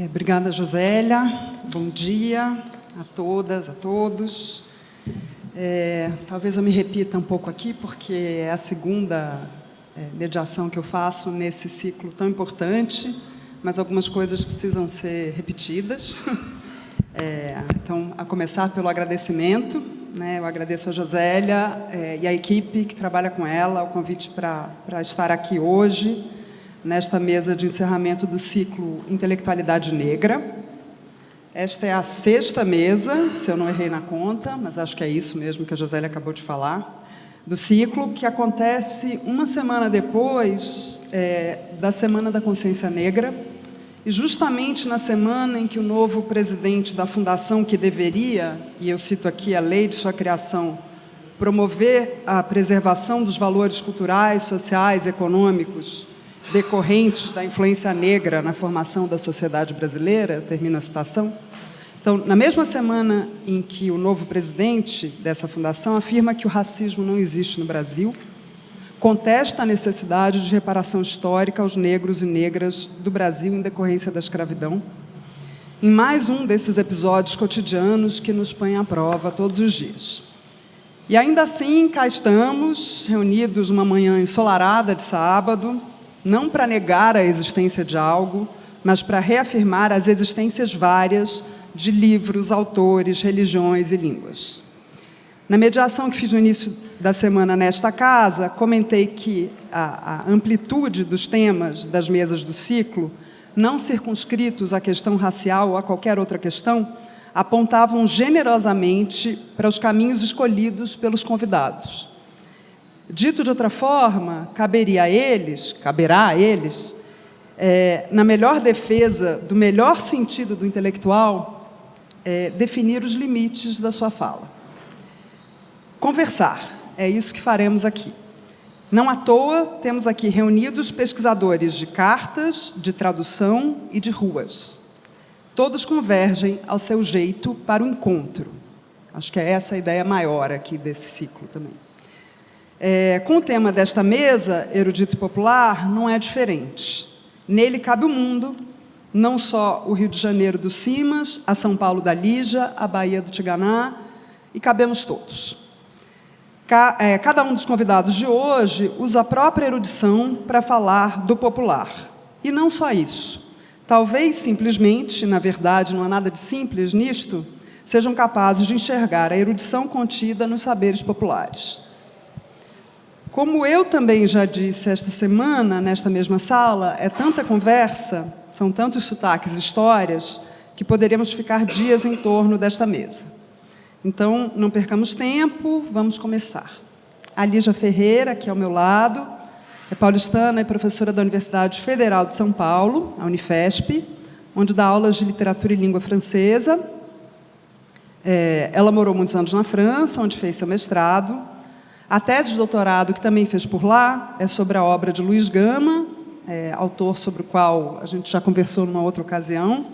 Obrigada, Josélia. Bom dia a todas, a todos. Talvez eu me repita um pouco aqui, porque é a segunda mediação que eu faço nesse ciclo tão importante, mas algumas coisas precisam ser repetidas. Então, a começar pelo agradecimento, né? Eu agradeço a Josélia e a equipe que trabalha com ela, o convite para estar aqui hoje, nesta mesa de encerramento do ciclo Intelectualidade Negra. Esta é a 6ª mesa, se eu não errei na conta, mas acho que é isso mesmo que a Josélia acabou de falar, do ciclo, que acontece uma semana depois da Semana da Consciência Negra, e justamente na semana em que o novo presidente da fundação, que deveria, e eu cito aqui a lei de sua criação, promover a preservação dos valores culturais, sociais, econômicos, decorrentes da influência negra na formação da sociedade brasileira, eu termino a citação. Então, na mesma semana em que o novo presidente dessa fundação afirma que o racismo não existe no Brasil, contesta a necessidade de reparação histórica aos negros e negras do Brasil em decorrência da escravidão, em mais um desses episódios cotidianos que nos põem à prova todos os dias. E ainda assim, cá estamos, reunidos uma manhã ensolarada de sábado, não para negar a existência de algo, mas para reafirmar as existências várias de livros, autores, religiões e línguas. Na mediação que fiz no início da semana nesta casa, comentei que a amplitude dos temas das mesas do ciclo, não circunscritos à questão racial ou a qualquer outra questão, apontavam generosamente para os caminhos escolhidos pelos convidados. Dito de outra forma, caberá a eles, na melhor defesa do melhor sentido do intelectual, definir os limites da sua fala. Conversar, é isso que faremos aqui. Não à toa, temos aqui reunidos pesquisadores de cartas, de tradução e de ruas. Todos convergem ao seu jeito para o encontro. Acho que é essa a ideia maior aqui desse ciclo também. Com o tema desta mesa, erudito e popular, não é diferente. Nele cabe o mundo, não só o Rio de Janeiro do Simas, a São Paulo da Lígia, a Bahia do Tiganá, e cabemos todos. Cada um dos convidados de hoje usa a própria erudição para falar do popular. E não só isso. Talvez, simplesmente, na verdade, não há nada de simples nisto, sejam capazes de enxergar a erudição contida nos saberes populares. Como eu também já disse esta semana, nesta mesma sala, é tanta conversa, são tantos sotaques e histórias, que poderíamos ficar dias em torno desta mesa. Então, não percamos tempo, vamos começar. A Lígia Ferreira, aqui ao meu lado, é paulistana e professora da Universidade Federal de São Paulo, a Unifesp, onde dá aulas de literatura e língua francesa. Ela morou muitos anos na França, onde fez seu mestrado. A tese de doutorado, que também fez por lá, é sobre a obra de Luiz Gama, autor sobre o qual a gente já conversou numa outra ocasião,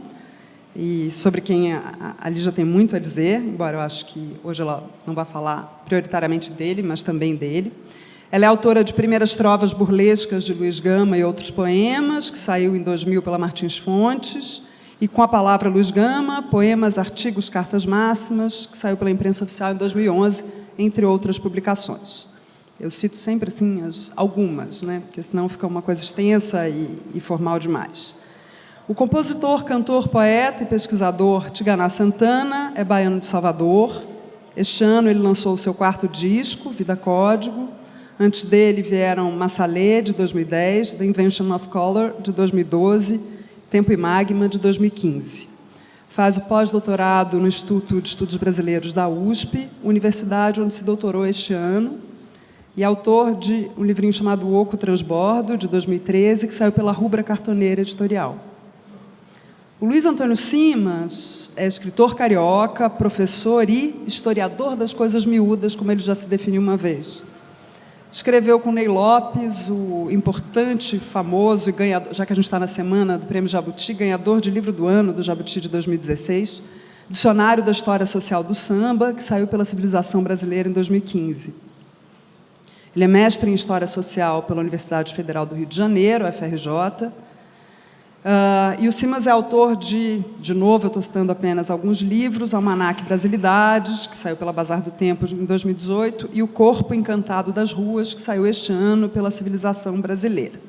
e sobre quem a Lígia tem muito a dizer, embora eu acho que hoje ela não vai falar prioritariamente dele, mas também dele. Ela é autora de Primeiras Trovas Burlescas de Luiz Gama e Outros Poemas, que saiu em 2000 pela Martins Fontes, e Com a Palavra Luiz Gama, Poemas, Artigos, Cartas Máximas, que saiu pela Imprensa Oficial em 2011, entre outras publicações. Eu cito sempre assim algumas, né? Porque senão fica uma coisa extensa e formal demais. O compositor, cantor, poeta e pesquisador Tiganá Santana é baiano de Salvador. Este ano ele lançou o seu 4º disco, Vida Código. Antes dele vieram Massalé, de 2010, The Invention of Color, de 2012, Tempo e Magma, de 2015. Faz o pós-doutorado no Instituto de Estudos Brasileiros da USP, universidade onde se doutorou este ano, e autor de um livrinho chamado Oco Transbordo, de 2013, que saiu pela Rubra Cartoneira Editorial. O Luiz Antônio Simas é escritor carioca, professor e historiador das coisas miúdas, como ele já se definiu uma vez. Escreveu com Ney Lopes, o importante, famoso e ganhador, já que a gente está na semana do Prêmio Jabuti, ganhador de livro do ano do Jabuti de 2016, Dicionário da História Social do Samba, que saiu pela Civilização Brasileira em 2015. Ele é mestre em História Social pela Universidade Federal do Rio de Janeiro, UFRJ, E o Simas é autor de novo, eu estou citando apenas alguns livros, Almanaque Brasilidades, que saiu pela Bazar do Tempo em 2018, e O Corpo Encantado das Ruas, que saiu este ano pela Civilização Brasileira.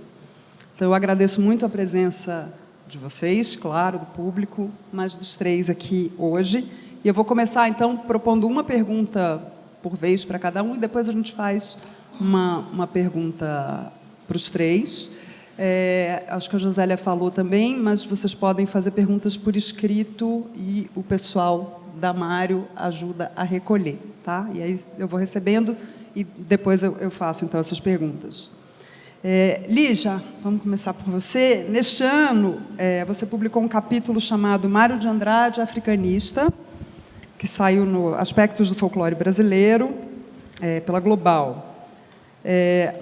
Então, eu agradeço muito a presença de vocês, claro, do público, mas dos três aqui hoje. E eu vou começar, então, propondo uma pergunta por vez para cada um, e depois a gente faz uma pergunta para os três. Acho que a Josélia falou também, mas vocês podem fazer perguntas por escrito e o pessoal da Mário ajuda a recolher, tá? E aí eu vou recebendo e depois eu faço, então, essas perguntas. Lígia, vamos começar por você. Neste ano, você publicou um capítulo chamado Mário de Andrade, Africanista, que saiu no Aspectos do Folclore Brasileiro, pela Global.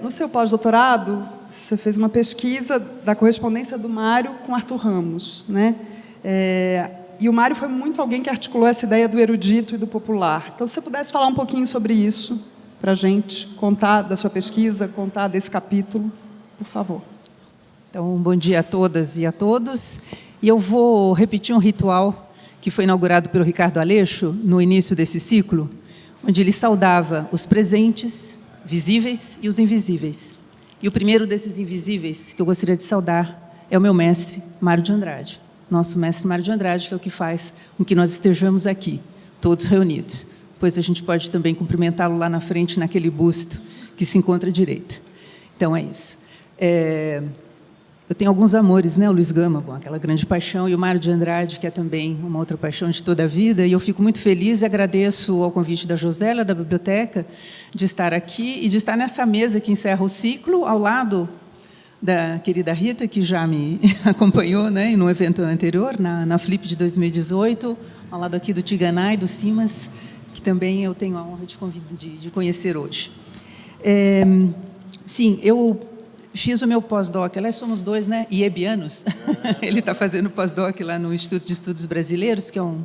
No seu pós-doutorado, você fez uma pesquisa da correspondência do Mário com Arthur Ramos, né? E o Mário foi muito alguém que articulou essa ideia do erudito e do popular. Então, se você pudesse falar um pouquinho sobre isso para a gente, contar da sua pesquisa, contar desse capítulo, por favor. Então, bom dia a todas e a todos. E eu vou repetir um ritual que foi inaugurado pelo Ricardo Aleixo no início desse ciclo, onde ele saudava os presentes, visíveis e os invisíveis. E o primeiro desses invisíveis que eu gostaria de saudar é o meu mestre, Mário de Andrade. Nosso mestre Mário de Andrade, que é o que faz com que nós estejamos aqui, todos reunidos. Depois a gente pode também cumprimentá-lo lá na frente, naquele busto que se encontra à direita. Então, é isso. Eu tenho alguns amores, né? O Luiz Gama, bom, aquela grande paixão, e o Mário de Andrade, que é também uma outra paixão de toda a vida, e eu fico muito feliz e agradeço ao convite da Josélia, da biblioteca, de estar aqui e de estar nessa mesa que encerra o ciclo, ao lado da querida Rita, que já me acompanhou, né, no evento anterior, na Flip de 2018, ao lado aqui do Tiganai, do Simas, que também eu tenho a honra de conhecer hoje. Sim, eu fiz o meu pós-doc, aliás, somos dois, né, iebianos. Ele está fazendo pós-doc lá no Instituto de Estudos Brasileiros, que é um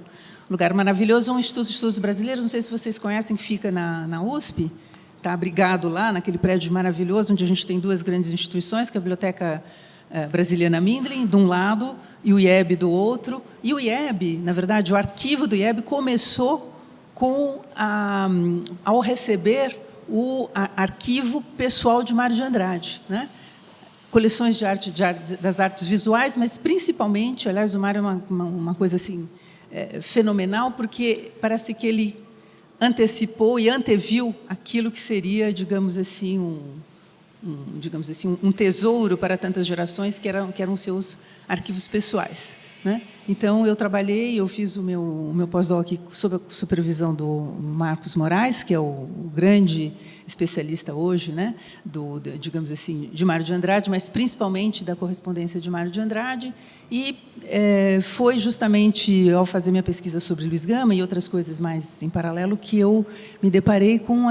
lugar maravilhoso, um Instituto de Estudos Brasileiros, não sei se vocês conhecem, que fica na USP, está abrigado lá, naquele prédio maravilhoso, onde a gente tem duas grandes instituições, que é a Biblioteca Brasiliana Mindlin, de um lado, e o IEB do outro. E o IEB, na verdade, o arquivo do IEB começou ao receber o arquivo pessoal de Mário de Andrade, né? Coleções de arte, das artes visuais, mas principalmente, aliás, o Mário é uma coisa assim fenomenal, porque parece que ele antecipou e anteviu aquilo que seria, digamos assim, um tesouro para tantas gerações, que eram seus arquivos pessoais, né? Então, eu fiz o meu pós-doc sob a supervisão do Marcos Moraes, que é o grande especialista hoje, né, digamos assim, de Mário de Andrade, mas principalmente da correspondência de Mário de Andrade, e foi justamente ao fazer minha pesquisa sobre Luiz Gama e outras coisas mais em paralelo que eu me deparei com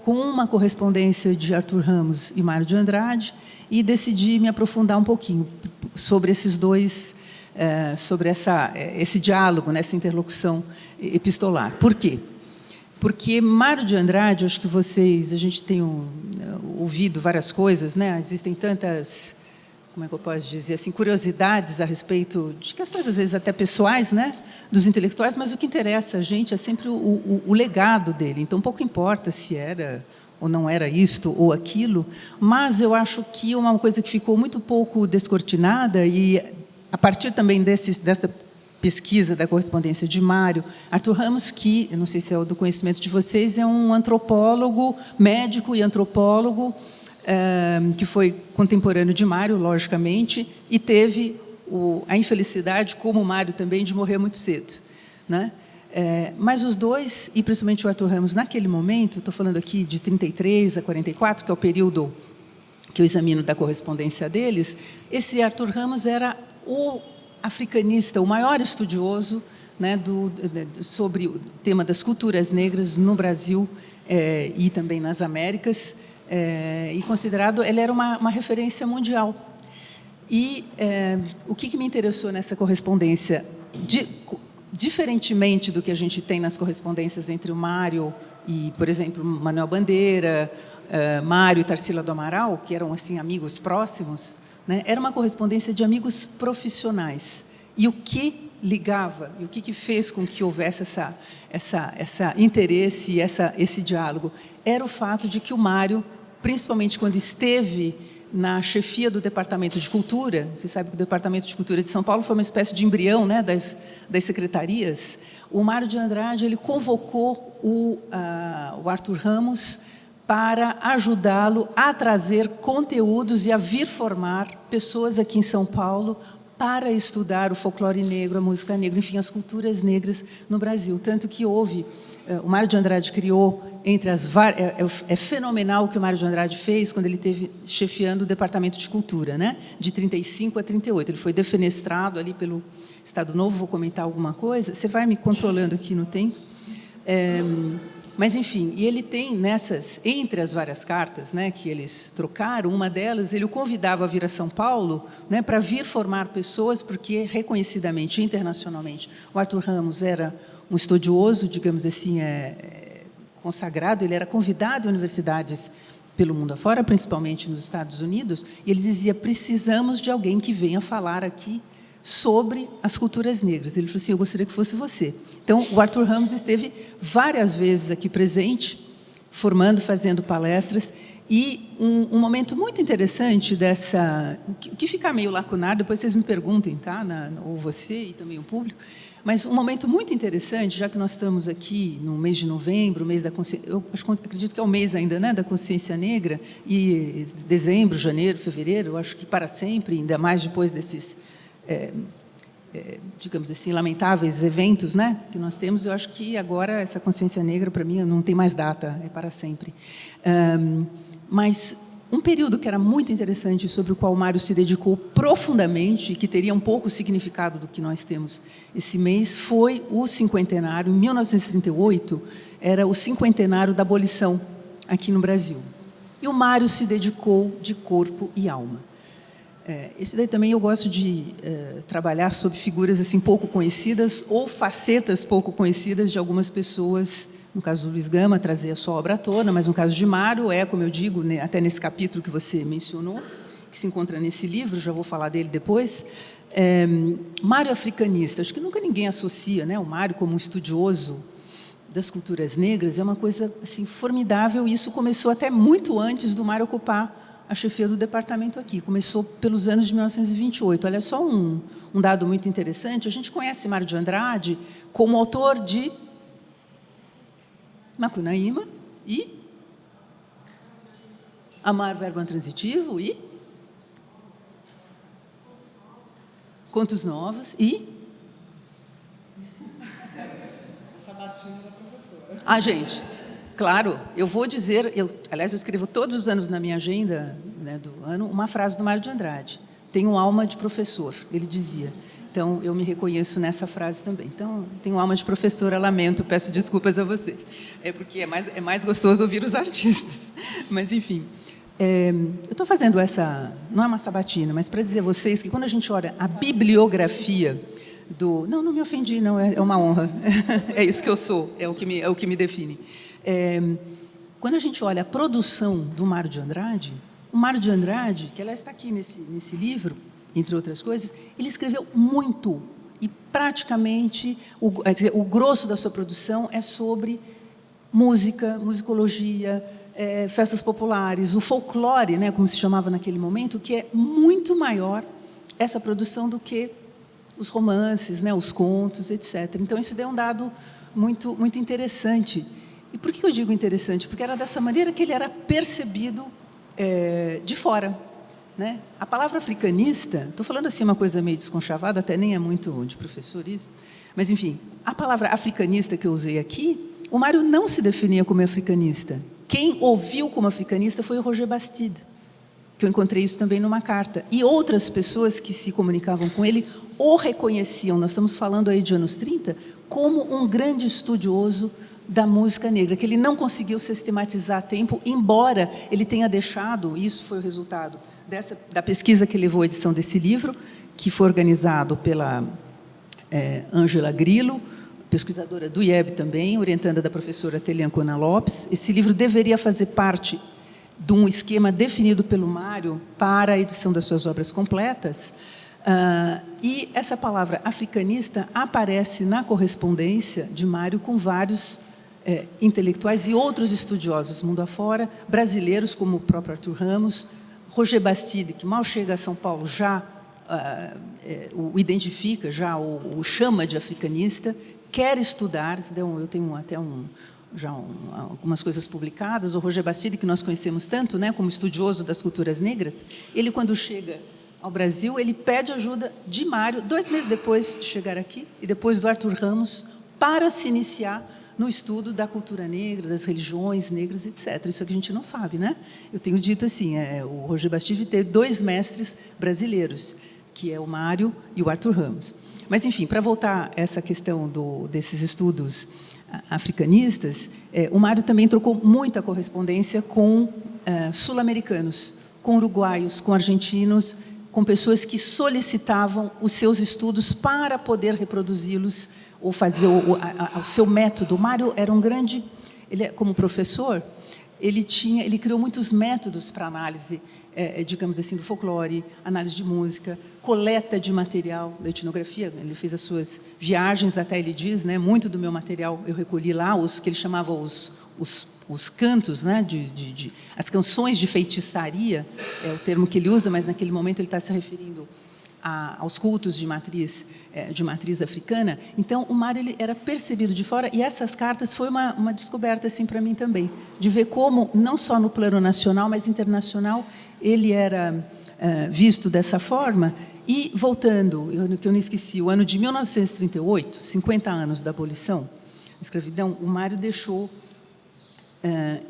uma correspondência de Arthur Ramos e Mário de Andrade, e decidi me aprofundar um pouquinho sobre esses dois, sobre esse diálogo, nessa interlocução epistolar. Por quê? Porque Mário de Andrade, acho que a gente tem ouvido várias coisas, né? Existem tantas, como é que eu posso dizer assim, curiosidades a respeito de questões, às vezes, até pessoais, né, dos intelectuais, mas o que interessa a gente é sempre o legado dele. Então, pouco importa se era ou não era isto ou aquilo, mas eu acho que uma coisa que ficou muito pouco descortinada, e a partir também dessa pesquisa da correspondência de Mário, Arthur Ramos, que, eu não sei se é do conhecimento de vocês, é um antropólogo, médico e antropólogo, que foi contemporâneo de Mário, logicamente, e teve a infelicidade, como Mário também, de morrer muito cedo, né? Mas os dois, e principalmente o Arthur Ramos, naquele momento, estou falando aqui de 33 a 44, que é o período que eu examino da correspondência deles, esse Arthur Ramos era o africanista, o maior estudioso, né, sobre o tema das culturas negras no Brasil e também nas Américas, e considerado, ele era uma referência mundial. E o que me interessou nessa correspondência? Diferentemente do que a gente tem nas correspondências entre o Mário e, por exemplo, Manuel Bandeira, Mário e Tarsila do Amaral, que eram assim amigos próximos, né? Era uma correspondência de amigos profissionais. E o que ligava, e o que fez com que houvesse essa interesse e esse diálogo, era o fato de que o Mário, principalmente quando esteve na chefia do Departamento de Cultura, você sabe que o Departamento de Cultura de São Paulo foi uma espécie de embrião, né, das secretarias. O Mário de Andrade, ele convocou o Arthur Ramos para ajudá-lo a trazer conteúdos e a vir formar pessoas aqui em São Paulo para estudar o folclore negro, a música negra, enfim, as culturas negras no Brasil. Tanto que houve... O Mário de Andrade criou, entre as várias... É fenomenal o que o Mário de Andrade fez quando ele esteve chefiando o Departamento de Cultura, né? De 35 a 38. Ele foi defenestrado ali pelo Estado Novo. Vou comentar alguma coisa. Você vai me controlando aqui no tempo. Mas, enfim, e ele tem nessas, entre as várias cartas, né, que eles trocaram, uma delas, ele o convidava a vir a São Paulo, né, para vir formar pessoas, porque, reconhecidamente, internacionalmente, o Arthur Ramos era um estudioso, digamos assim, consagrado, ele era convidado a universidades pelo mundo afora, principalmente nos Estados Unidos, e ele dizia, precisamos de alguém que venha falar aqui sobre as culturas negras. Ele falou assim, eu gostaria que fosse você. Então, o Arthur Ramos esteve várias vezes aqui presente, formando, fazendo palestras, e um momento muito interessante dessa... que fica meio lacunar, depois vocês me perguntem, tá? Ou você e também o público, mas um momento muito interessante, já que nós estamos aqui no mês de novembro, mês da consciência, eu acredito que é o mês ainda, né, da consciência negra, e dezembro, janeiro, fevereiro, eu acho que para sempre, ainda mais depois desses... digamos assim, lamentáveis eventos, né, que nós temos, eu acho que agora essa consciência negra, para mim, não tem mais data, é para sempre. Mas um período que era muito interessante, sobre o qual o Mário se dedicou profundamente, e que teria um pouco o significado do que nós temos esse mês, foi o cinquentenário. Em 1938, era o cinquentenário da abolição aqui no Brasil. E o Mário se dedicou de corpo e alma. Esse daí também eu gosto de trabalhar sobre figuras assim pouco conhecidas ou facetas pouco conhecidas de algumas pessoas. No caso do Luiz Gama, trazer a sua obra toda, mas no caso de Mário, como eu digo, né, até nesse capítulo que você mencionou, que se encontra nesse livro, já vou falar dele depois. Mário africanista, acho que nunca ninguém associa, né, o Mário como um estudioso das culturas negras, é uma coisa assim, formidável, e isso começou até muito antes do Mário ocupar a chefia do departamento aqui. Começou pelos anos de 1928. Olha, só um dado muito interessante. A gente conhece Mário de Andrade como autor de Macunaíma e Amar, Verbo Intransitivo e Contos Novos e Sabatina da professora. Gente, claro, eu vou dizer, aliás, eu escrevo todos os anos na minha agenda, né, do ano, uma frase do Mário de Andrade. Tenho alma de professor, ele dizia. Então, eu me reconheço nessa frase também. Então, tenho alma de professora, lamento, peço desculpas a vocês. Porque é mais gostoso ouvir os artistas. Mas, enfim, eu estou fazendo essa... Não é uma sabatina, mas para dizer a vocês que, quando a gente olha a bibliografia do... Não me ofendi, não, é uma honra. É isso que eu sou, é o que me define. Quando a gente olha a produção do Mário de Andrade, o Mário de Andrade, que ela está aqui nesse livro, entre outras coisas, ele escreveu muito, e praticamente o grosso da sua produção é sobre música, musicologia, festas populares, o folclore, né, como se chamava naquele momento, que é muito maior essa produção do que os romances, né, os contos, etc. Então, isso deu um dado muito, muito interessante. E por que eu digo interessante? Porque era dessa maneira que ele era percebido de fora. Né? A palavra africanista, estou falando assim uma coisa meio desconchavada, até nem é muito de professor isso, mas, enfim, a palavra africanista que eu usei aqui, o Mário não se definia como africanista. Quem ouviu como africanista foi o Roger Bastide, que eu encontrei isso também numa carta. E outras pessoas que se comunicavam com ele o reconheciam, nós estamos falando aí de anos 30, como um grande estudioso da música negra, que ele não conseguiu sistematizar a tempo, embora ele tenha deixado, isso foi o resultado da pesquisa que levou à edição desse livro, que foi organizado pela Ângela Grillo, pesquisadora do IEB também, orientanda da professora Teliancona Lopes. Esse livro deveria fazer parte de um esquema definido pelo Mário para a edição das suas obras completas, e essa palavra africanista aparece na correspondência de Mário com vários intelectuais e outros estudiosos mundo afora, brasileiros como o próprio Arthur Ramos, Roger Bastide, que mal chega a São Paulo já o identifica, já o chama de africanista, quer estudar, eu tenho até algumas coisas publicadas, o Roger Bastide, que nós conhecemos tanto, né, como estudioso das culturas negras, ele, quando chega ao Brasil, ele pede ajuda de Mário, 2 meses depois de chegar aqui, e depois do Arthur Ramos, para se iniciar no estudo da cultura negra, das religiões negras, etc. Isso que a gente não sabe, né? Eu tenho dito assim, o Roger Bastide teve 2 mestres brasileiros, que é o Mário e o Arthur Ramos. Mas, enfim, para voltar a essa questão desses estudos africanistas, o Mário também trocou muita correspondência com sul-americanos, com uruguaios, com argentinos, com pessoas que solicitavam os seus estudos para poder reproduzi-los ou fazer o seu método. O Mário era um grande... como professor, ele criou muitos métodos para análise, digamos assim, do folclore, análise de música, coleta de material da etnografia. Ele fez as suas viagens, até ele diz, né, muito do meu material eu recolhi lá, os que ele chamava os cantos, né, as canções de feitiçaria, é o termo que ele usa, mas naquele momento ele está se referindo aos cultos de matriz africana. Então, o Mário ele era percebido de fora, e essas cartas foi uma descoberta assim, para mim também, de ver como, não só no plano nacional, mas internacional, ele era visto dessa forma. E, voltando, que eu não esqueci, o ano de 1938, 50 anos da abolição da escravidão, o Mário deixou...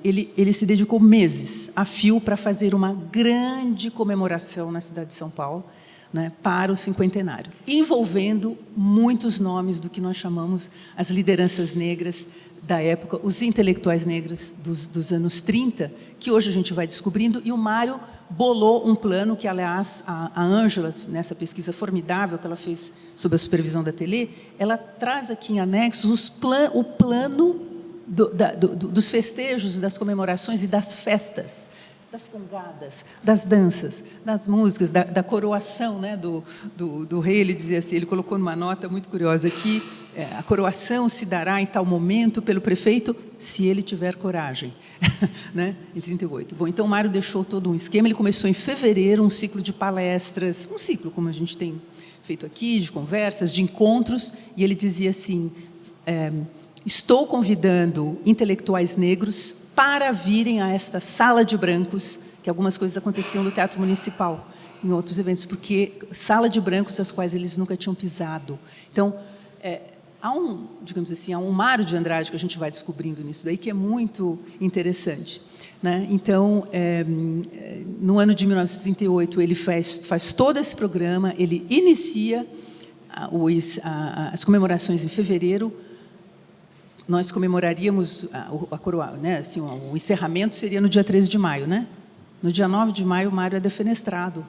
ele se dedicou meses a fio para fazer uma grande comemoração na cidade de São Paulo, né, para o cinquentenário, envolvendo muitos nomes do que nós chamamos as lideranças negras da época, os intelectuais negros dos anos 30, que hoje a gente vai descobrindo, e o Mário bolou um plano que, aliás, a Ângela, nessa pesquisa formidável que ela fez sob a supervisão da Telê, ela traz aqui em anexos o plano dos festejos, das comemorações e das festas, das congadas, das danças, das músicas, da coroação, né, do rei. Ele dizia assim, ele colocou numa nota muito curiosa aqui, a coroação se dará em tal momento pelo prefeito, se ele tiver coragem, né, em 38. Bom, então o Mário deixou todo um esquema, ele começou em fevereiro um ciclo de palestras, um ciclo como a gente tem feito aqui, de conversas, de encontros, e ele dizia assim, estou convidando intelectuais negros para virem a esta sala de brancos, que algumas coisas aconteciam no Teatro Municipal, em outros eventos, porque sala de brancos as quais eles nunca tinham pisado. Então, digamos assim, há um Mário de Andrade que a gente vai descobrindo nisso daí, que é muito interessante, né? Então, no ano de 1938, ele faz todo esse programa, ele inicia as comemorações em fevereiro. Nós comemoraríamos a coroa, né? Assim, o encerramento seria no dia 13 de maio, né? No dia 9 de maio, o Mário é defenestrado,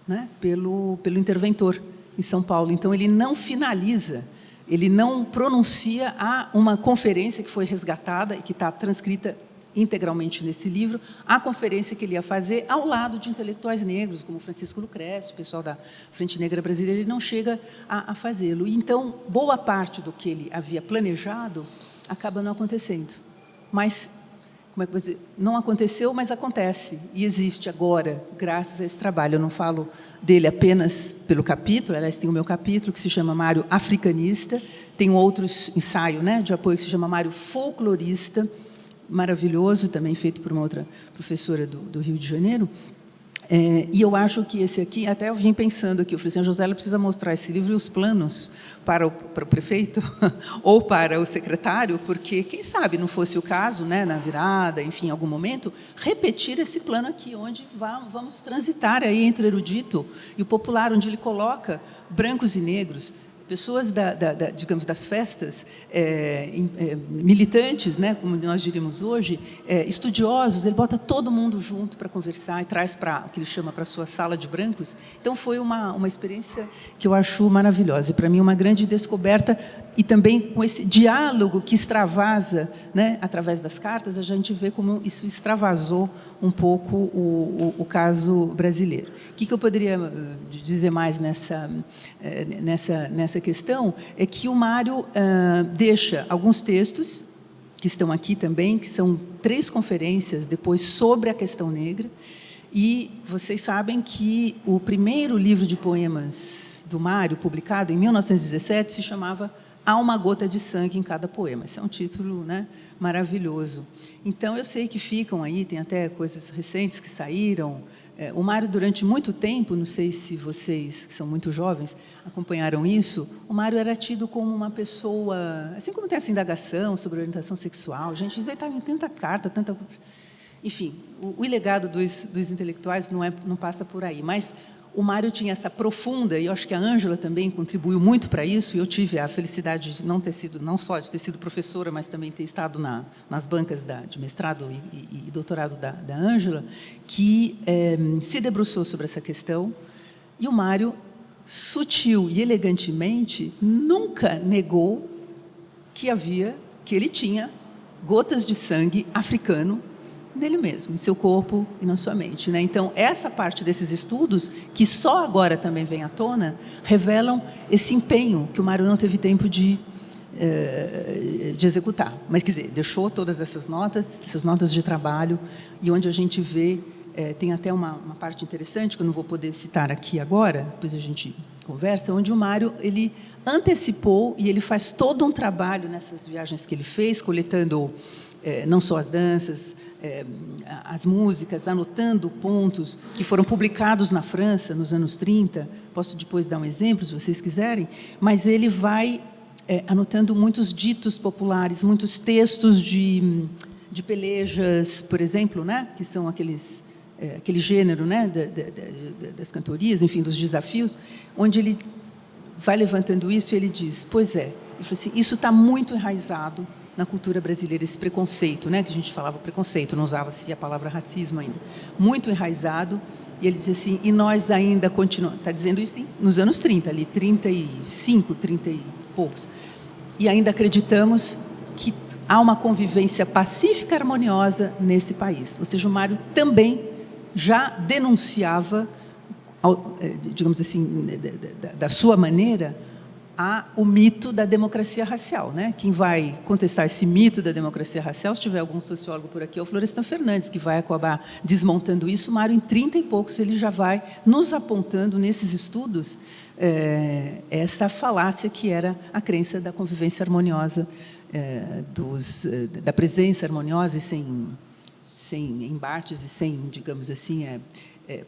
né, pelo interventor em São Paulo. Então, ele não finaliza, ele não pronuncia uma conferência que foi resgatada e que está transcrita integralmente nesse livro, a conferência que ele ia fazer ao lado de intelectuais negros, como Francisco Lucrécio, o pessoal da Frente Negra Brasileira, ele não chega a fazê-lo. Então, boa parte do que ele havia planejado acaba não acontecendo. Mas, como é que eu vou dizer? Não aconteceu, mas acontece. E existe agora, graças a esse trabalho. Eu não falo dele apenas pelo capítulo, aliás, tem o meu capítulo, que se chama Mário Africanista, tem outros ensaios, né, de apoio, que se chama Mário Folclorista, maravilhoso, também feito por uma outra professora do Rio de Janeiro. E eu acho que esse aqui, até eu vim pensando aqui, eu falei assim, a Josélia precisa mostrar esse livro e os planos para o prefeito ou para o secretário, porque, quem sabe, não fosse o caso, né, na virada, enfim, em algum momento, repetir esse plano aqui, onde vamos transitar aí entre o erudito e o popular, onde ele coloca brancos e negros, pessoas digamos, das festas, militantes, né, como nós diríamos hoje, estudiosos, ele bota todo mundo junto para conversar e traz para o que ele chama para a sua sala de brancos. Então, foi uma experiência que eu acho maravilhosa. E, para mim, uma grande descoberta, e também com esse diálogo que extravasa, né, através das cartas, a gente vê como isso extravasou um pouco o caso brasileiro. O que eu poderia dizer mais nessa questão é que o Mário deixa alguns textos, que estão aqui também, que são 3 conferências depois sobre a questão negra, e vocês sabem que o primeiro livro de poemas do Mário, publicado em 1917, se chamava Há uma gota de sangue em cada poema. Esse é um título, né, maravilhoso. Então, eu sei que ficam aí, tem até coisas recentes que saíram. O Mário, durante muito tempo, não sei se vocês, que são muito jovens, acompanharam isso, o Mário era tido como uma pessoa, assim como tem essa indagação sobre orientação sexual, gente, está em tanta carta, tanta... Enfim, o legado dos intelectuais não passa por aí, mas o Mário tinha essa profunda, e eu acho que a Ângela também contribuiu muito para isso, e eu tive a felicidade de não só de ter sido professora, mas também ter estado nas bancas de mestrado e doutorado da Ângela, que se debruçou sobre essa questão, e o Mário, sutil e elegantemente, nunca negou que ele tinha gotas de sangue africano dele mesmo, em seu corpo e na sua mente, né? Então, essa parte desses estudos, que só agora também vem à tona, revelam esse empenho que o Mário não teve tempo de executar. Mas, quer dizer, deixou todas essas notas de trabalho, e onde a gente vê, tem até uma parte interessante, que eu não vou poder citar aqui agora, depois a gente conversa, onde o Mário, ele antecipou, e ele faz todo um trabalho nessas viagens que ele fez, coletando não só as danças, as músicas, anotando pontos que foram publicados na França nos anos 30, posso depois dar um exemplo, se vocês quiserem, mas ele vai anotando muitos ditos populares, muitos textos de pelejas, por exemplo, né, que são aquele gênero, né, das cantorias, enfim, dos desafios, onde ele vai levantando isso e ele diz, pois é, ele falou assim, isso está muito enraizado na cultura brasileira, esse preconceito, né, que a gente falava preconceito, não usava-se a palavra racismo ainda, muito enraizado, e ele diz assim, e nós ainda continuamos, está dizendo isso nos anos 30, ali, 35, 30 e poucos, e ainda acreditamos que há uma convivência pacífica e harmoniosa nesse país. Ou seja, o Mário também já denunciava, digamos assim, da sua maneira, o mito da democracia racial, né? Quem vai contestar esse mito da democracia racial, se tiver algum sociólogo por aqui, é o Florestan Fernandes, que vai acabar desmontando isso. O Mário, em 30 e poucos, ele já vai nos apontando, nesses estudos, essa falácia que era a crença da convivência harmoniosa, da presença harmoniosa e sem embates e sem, digamos assim,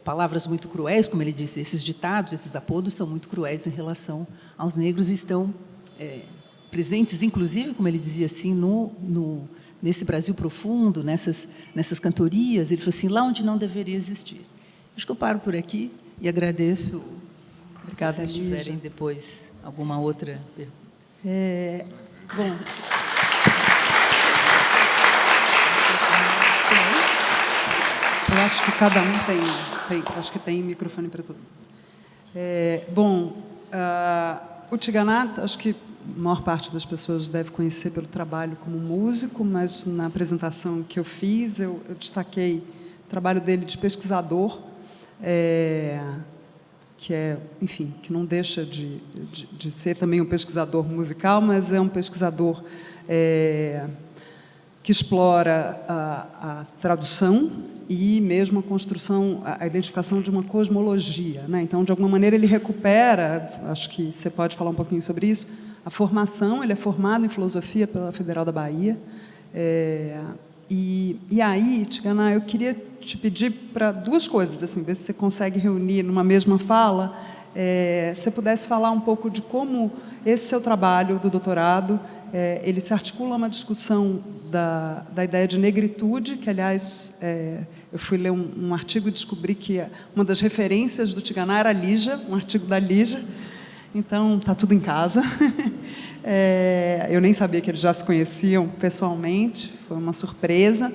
palavras muito cruéis, como ele disse, esses ditados, esses apodos são muito cruéis em relação aos negros e estão presentes, inclusive, como ele dizia assim, nesse Brasil profundo, nessas cantorias. Ele falou assim, lá onde não deveria existir. Acho que eu paro por aqui e agradeço. Obrigada, se vocês tiverem depois alguma outra pergunta. Bom... Eu acho que cada um acho que tem microfone para todo mundo. O Tiganath, acho que a maior parte das pessoas deve conhecer pelo trabalho como músico, mas na apresentação que eu fiz, eu destaquei o trabalho dele de pesquisador, que enfim, que não deixa de ser também um pesquisador musical, mas é um pesquisador que explora a tradução e mesmo a construção, a identificação de uma cosmologia, né? Então, de alguma maneira, ele recupera, acho que você pode falar um pouquinho sobre isso, a formação. Ele é formado em filosofia pela Federal da Bahia. E aí, Tiganath, eu queria te pedir para 2 coisas, assim, ver se você consegue reunir numa mesma fala, se você pudesse falar um pouco de como esse seu trabalho do doutorado, ele se articula a uma discussão da ideia de negritude, que, aliás, eu fui ler um artigo e descobri que uma das referências do Tiganath era a Lígia, um artigo da Lígia, então está tudo em casa. Eu nem sabia que eles já se conheciam pessoalmente, foi uma surpresa.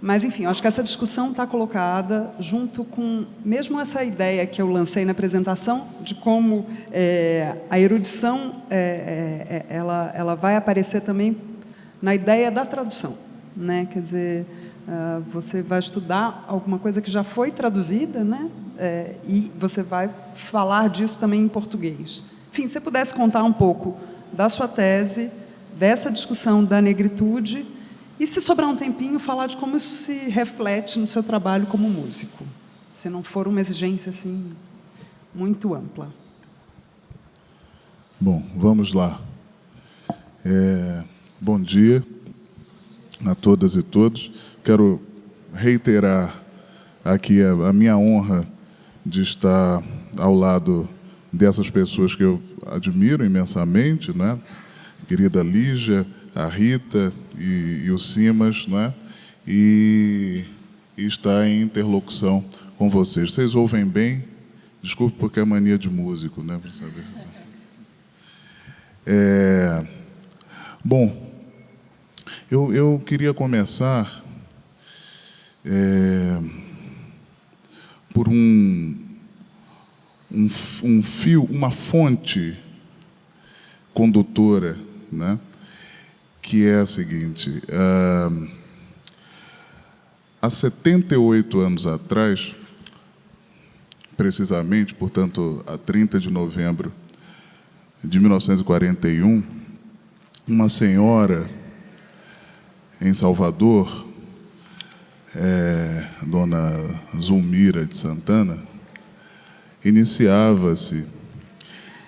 Mas, enfim, eu acho que essa discussão está colocada junto com, mesmo essa ideia que eu lancei na apresentação, de como a erudição ela vai aparecer também na ideia da tradução, né? Quer dizer, você vai estudar alguma coisa que já foi traduzida, né? E você vai falar disso também em português. Enfim, se você pudesse contar um pouco da sua tese, dessa discussão da negritude, e, se sobrar um tempinho, falar de como isso se reflete no seu trabalho como músico, se não for uma exigência assim muito ampla. Bom, vamos lá. Bom dia a todas e todos. Quero reiterar aqui a minha honra de estar ao lado dessas pessoas que eu admiro imensamente, né? Querida Lígia, a Rita e o Simas, né? E estar em interlocução com vocês. Vocês ouvem bem? Desculpe, porque é mania de músico, né? Para saber se... Bom, eu queria começar por um fio, uma fonte condutora, né? Que é a seguinte: há 78 anos atrás, precisamente, portanto, a 30 de novembro de 1941, uma senhora em Salvador, Dona Zulmira de Santana, iniciava-se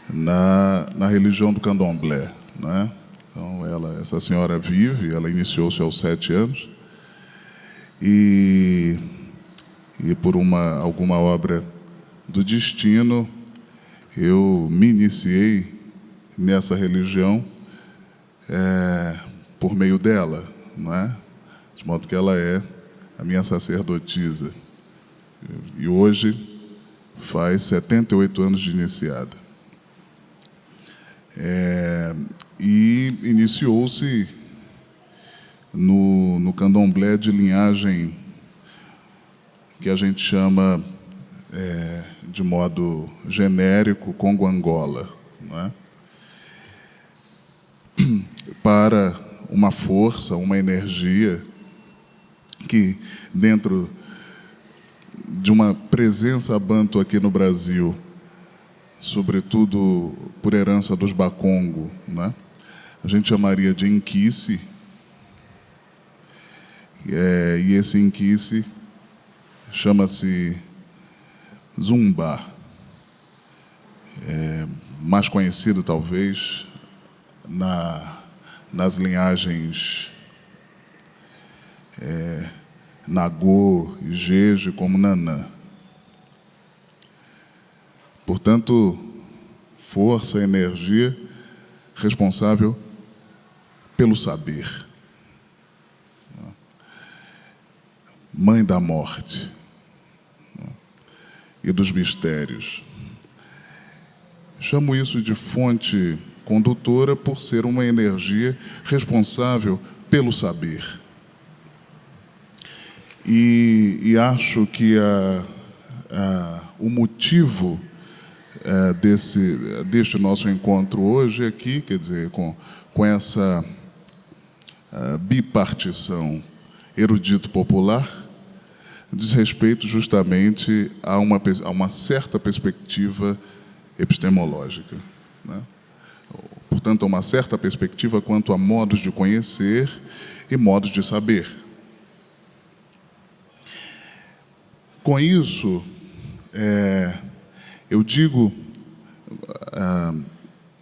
na religião do candomblé, né? Então, essa senhora vive, ela iniciou-se aos 7 anos, e por alguma obra do destino, eu me iniciei nessa religião por meio dela, não é? De modo que ela é a minha sacerdotisa. E hoje faz 78 anos de iniciada. E iniciou-se no candomblé de linhagem que a gente chama, de modo genérico, Congo-Angola, não é? Para uma força, uma energia que, dentro de uma presença banto aqui no Brasil, sobretudo por herança dos Bakongo, né? A gente chamaria de Inquice, e esse Inquice chama-se Zumba, mais conhecido talvez nas linhagens Nagô e Jeje como Nanã. Portanto, força, energia responsável pelo saber. Mãe da morte e dos mistérios. Chamo isso de fonte condutora por ser uma energia responsável pelo saber. E acho que o motivo deste nosso encontro hoje aqui, quer dizer, com essa bipartição erudito popular, diz respeito justamente a uma certa perspectiva epistemológica, né? Portanto, a uma certa perspectiva quanto a modos de conhecer e modos de saber. Com isso, eu digo,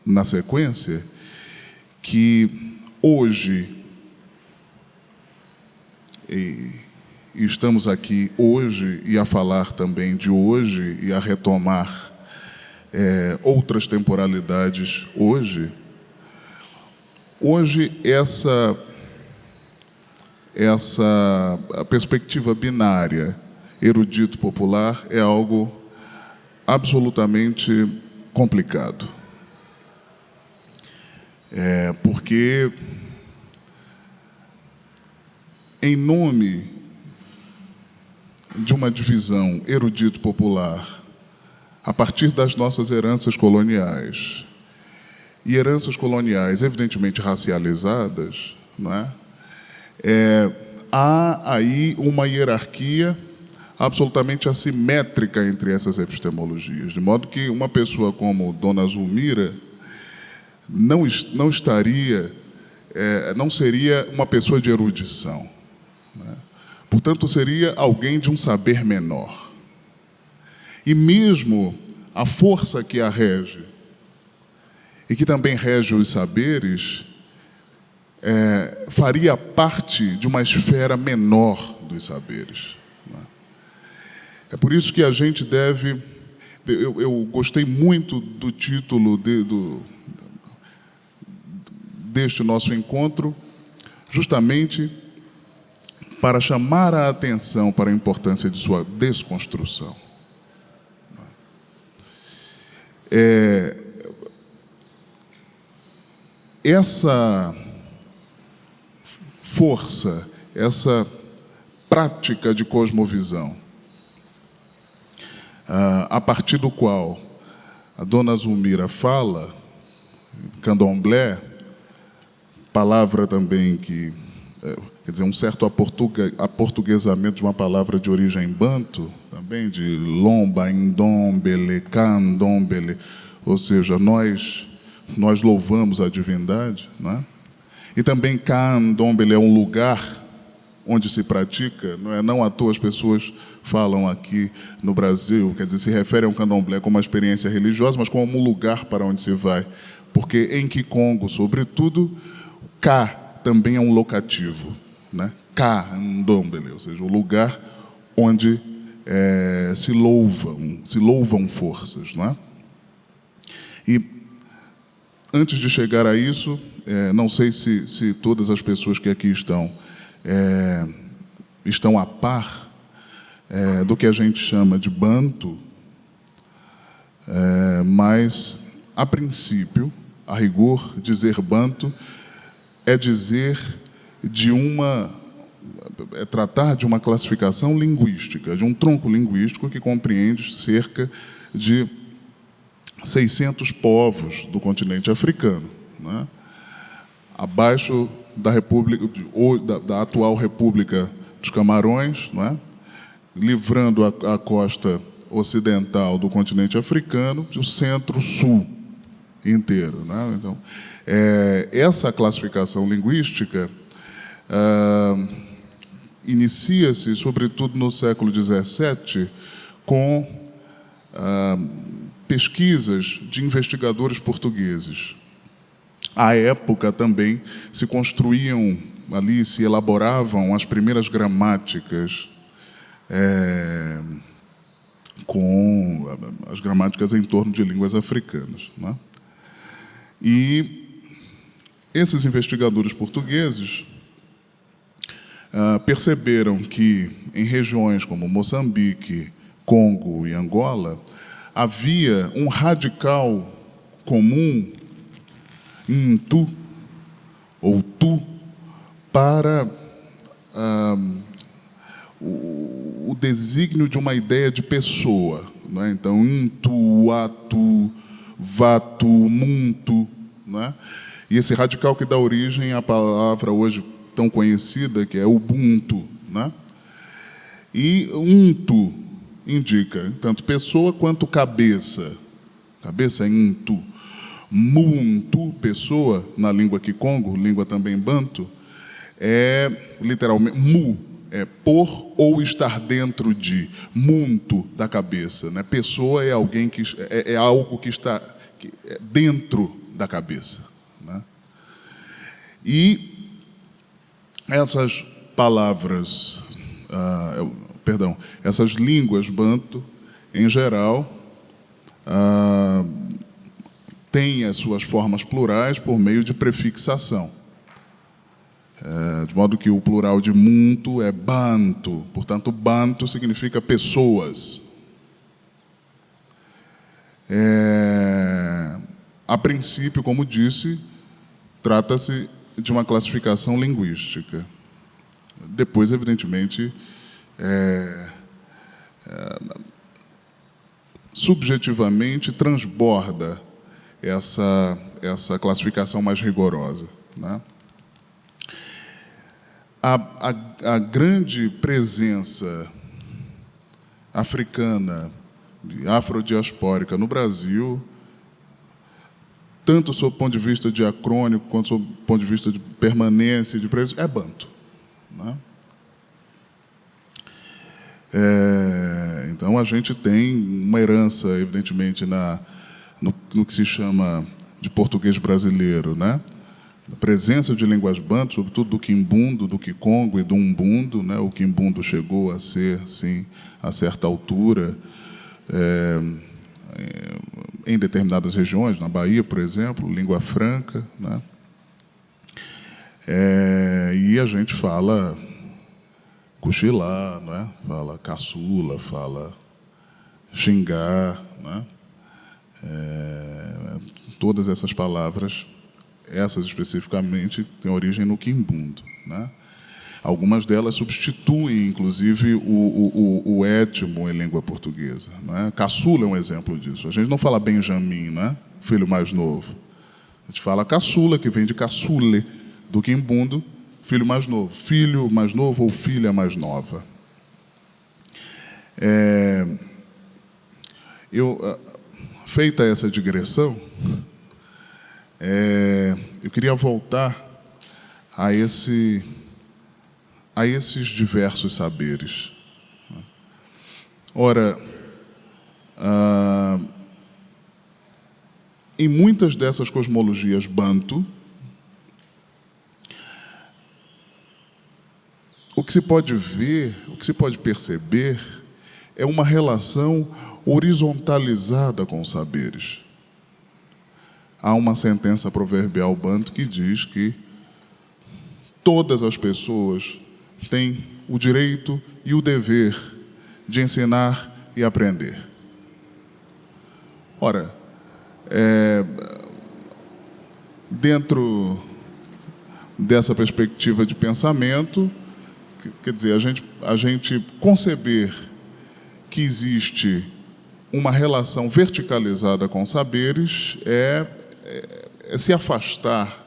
na sequência, que hoje, e estamos aqui hoje e a falar também de hoje e a retomar outras temporalidades hoje, essa perspectiva binária erudito popular é algo absolutamente complicado, Porque, em nome de uma divisão erudito-popular, a partir das nossas heranças coloniais, e heranças coloniais evidentemente racializadas, não é? Há aí uma hierarquia absolutamente assimétrica entre essas epistemologias, de modo que uma pessoa como Dona Zulmira não seria uma pessoa de erudição, né? Portanto, seria alguém de um saber menor. E mesmo a força que a rege, e que também rege os saberes, faria parte de uma esfera menor dos saberes. É por isso que a gente deve... Eu gostei muito do título deste nosso encontro, justamente para chamar a atenção para a importância de sua desconstrução. Essa força, essa prática de cosmovisão, a partir do qual a Dona Zulmira fala, candomblé, palavra também que, quer dizer, um certo aportuguesamento de uma palavra de origem banto, também de lomba, indombele, candombele, ou seja, nós louvamos a divindade, não é? E também candombele é um lugar onde se pratica, não é? Não à toa as pessoas falam aqui no Brasil, quer dizer, se refere ao candomblé como uma experiência religiosa, mas como um lugar para onde se vai. Porque em Kikongo, sobretudo, Ka também é um locativo, né? Candombele, ou seja, o lugar onde se louvam forças, não é? E antes de chegar a isso, não sei se todas as pessoas que aqui estão a par do que a gente chama de banto, mas, a princípio, a rigor, dizer banto é tratar de uma classificação linguística, de um tronco linguístico que compreende cerca de 600 povos do continente africano, né? Abaixo da da atual República dos Camarões, não é? Livrando a costa ocidental do continente africano, o centro-sul inteiro, né? Então, essa classificação linguística inicia-se, sobretudo no século XVII, com pesquisas de investigadores portugueses. À época também se construíam ali, se elaboravam as primeiras gramáticas, com as gramáticas em torno de línguas africanas, né? E esses investigadores portugueses perceberam que em regiões como Moçambique, Congo e Angola, havia um radical comum, intu, ou tu, para o desígnio de uma ideia de pessoa, não é? Então, intu, atu, vatu, muntu, não é? E esse radical que dá origem à palavra hoje tão conhecida, que é ubuntu, né? E untu indica tanto pessoa quanto cabeça. Cabeça é intu. Muntu, pessoa, na língua Kikongo, língua também banto, é literalmente mu, é por ou estar dentro de. Muntu, da cabeça, né? Pessoa é alguém que é algo que está dentro da cabeça, né? E essas palavras, essas línguas banto, em geral, têm as suas formas plurais por meio de prefixação. De modo que o plural de muntu é banto, portanto, banto significa pessoas. A princípio, como disse, trata-se de uma classificação linguística. Depois, evidentemente, subjetivamente transborda essa classificação mais rigorosa, né? A grande presença africana, afrodiaspórica no Brasil, tanto sob o ponto de vista diacrônico, quanto sob o ponto de vista de permanência e de presença, é banto, né? Então, a gente tem uma herança, evidentemente, no que se chama de português brasileiro, né? A presença de línguas banto, sobretudo do quimbundo, do kikongo e do umbundo, né? O quimbundo chegou a ser, sim, a certa altura, em determinadas regiões, na Bahia, por exemplo, língua franca, né? E a gente fala cochilá, né? Fala caçula, fala xingar, né? Todas essas palavras, essas especificamente, têm origem no quimbundo, né? Algumas delas substituem, inclusive, o étimo em língua portuguesa, né? Caçula é um exemplo disso. A gente não fala Benjamin, né? Filho mais novo. A gente fala caçula, que vem de caçule, do quimbundo, filho mais novo. Filho mais novo ou filha mais nova. Feita essa digressão, eu queria voltar a esses diversos saberes. Ora, em muitas dessas cosmologias banto, o que se pode ver, o que se pode perceber, é uma relação horizontalizada com os saberes. Há uma sentença proverbial banto que diz que todas as pessoas têm o direito e o dever de ensinar e aprender. Ora, dentro dessa perspectiva de pensamento, quer dizer, a gente conceber que existe uma relação verticalizada com saberes é se afastar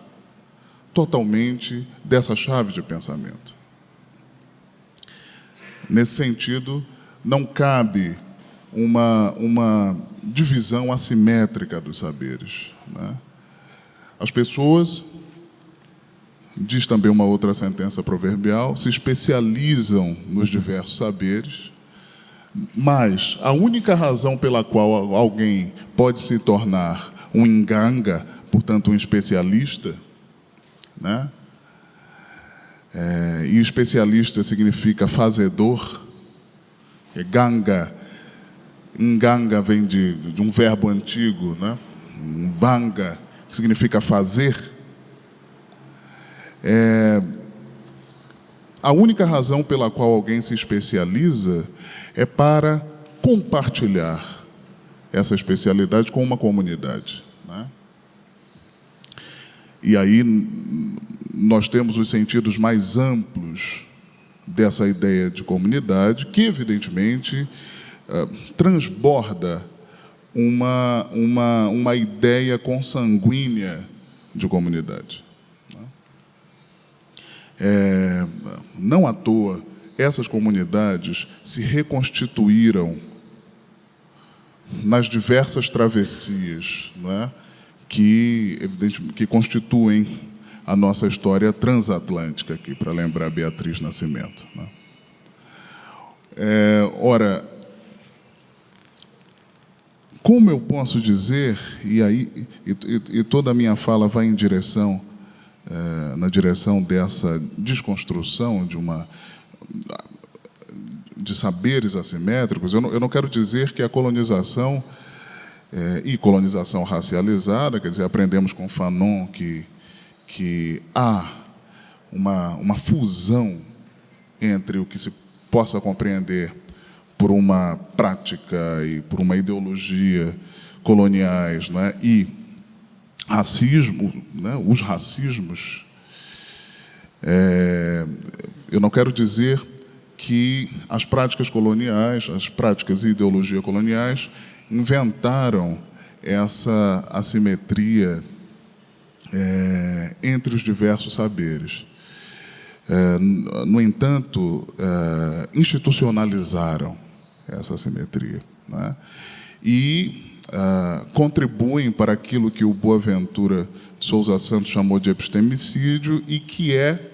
totalmente dessa chave de pensamento. Nesse sentido, não cabe uma divisão assimétrica dos saberes, né? As pessoas, diz também uma outra sentença proverbial, se especializam nos diversos saberes, mas a única razão pela qual alguém pode se tornar um nganga, portanto um especialista, né? E especialista significa fazedor. Nganga vem de um verbo antigo, né? Vanga, que significa fazer. A única razão pela qual alguém se especializa é para compartilhar essa especialidade com uma comunidade, né? E aí nós temos os sentidos mais amplos dessa ideia de comunidade, que evidentemente transborda uma ideia consanguínea de comunidade. Não à toa, essas comunidades se reconstituíram nas diversas travessias, não é? que constituem a nossa história transatlântica aqui, para lembrar Beatriz Nascimento, né? Ora, como eu posso dizer, e toda a minha fala vai em direção, na direção dessa desconstrução de saberes assimétricos, eu não quero dizer que a colonização e colonização racializada, quer dizer, aprendemos com Fanon que há uma fusão entre o que se possa compreender por uma prática e por uma ideologia coloniais, né, e racismo, né, os racismos, eu não quero dizer que as práticas coloniais, as práticas e ideologia coloniais inventaram essa assimetria entre os diversos saberes. No entanto, institucionalizaram essa assimetria, né? E contribuem para aquilo que o Boaventura de Souza Santos chamou de epistemicídio e que é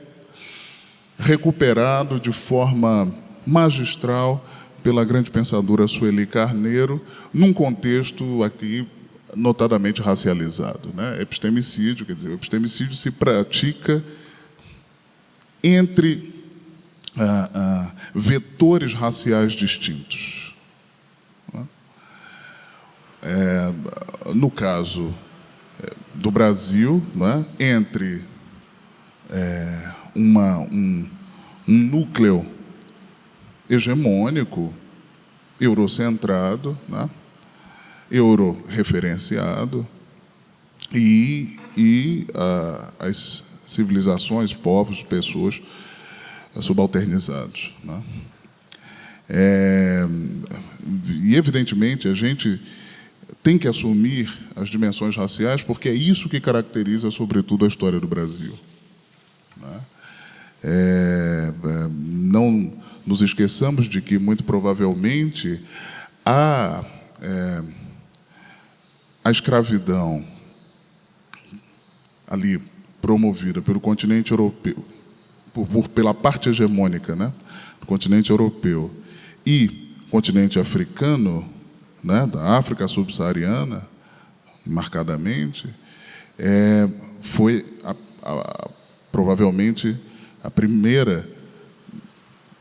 recuperado de forma magistral pela grande pensadora Sueli Carneiro, num contexto aqui notadamente racializado, né? Epistemicídio, quer dizer, o epistemicídio se pratica entre vetores raciais distintos. No caso do Brasil, né, entre um núcleo hegemônico, eurocentrado, né, euro-referenciado, e as civilizações, povos, pessoas subalternizados, né? E, evidentemente, a gente tem que assumir as dimensões raciais, porque é isso que caracteriza, sobretudo, a história do Brasil, né? Não nos esqueçamos de que, muito provavelmente, a escravidão ali promovida pelo continente europeu, pela parte hegemônica, né, do continente europeu e continente africano, né, da África subsaariana, marcadamente, foi provavelmente a primeira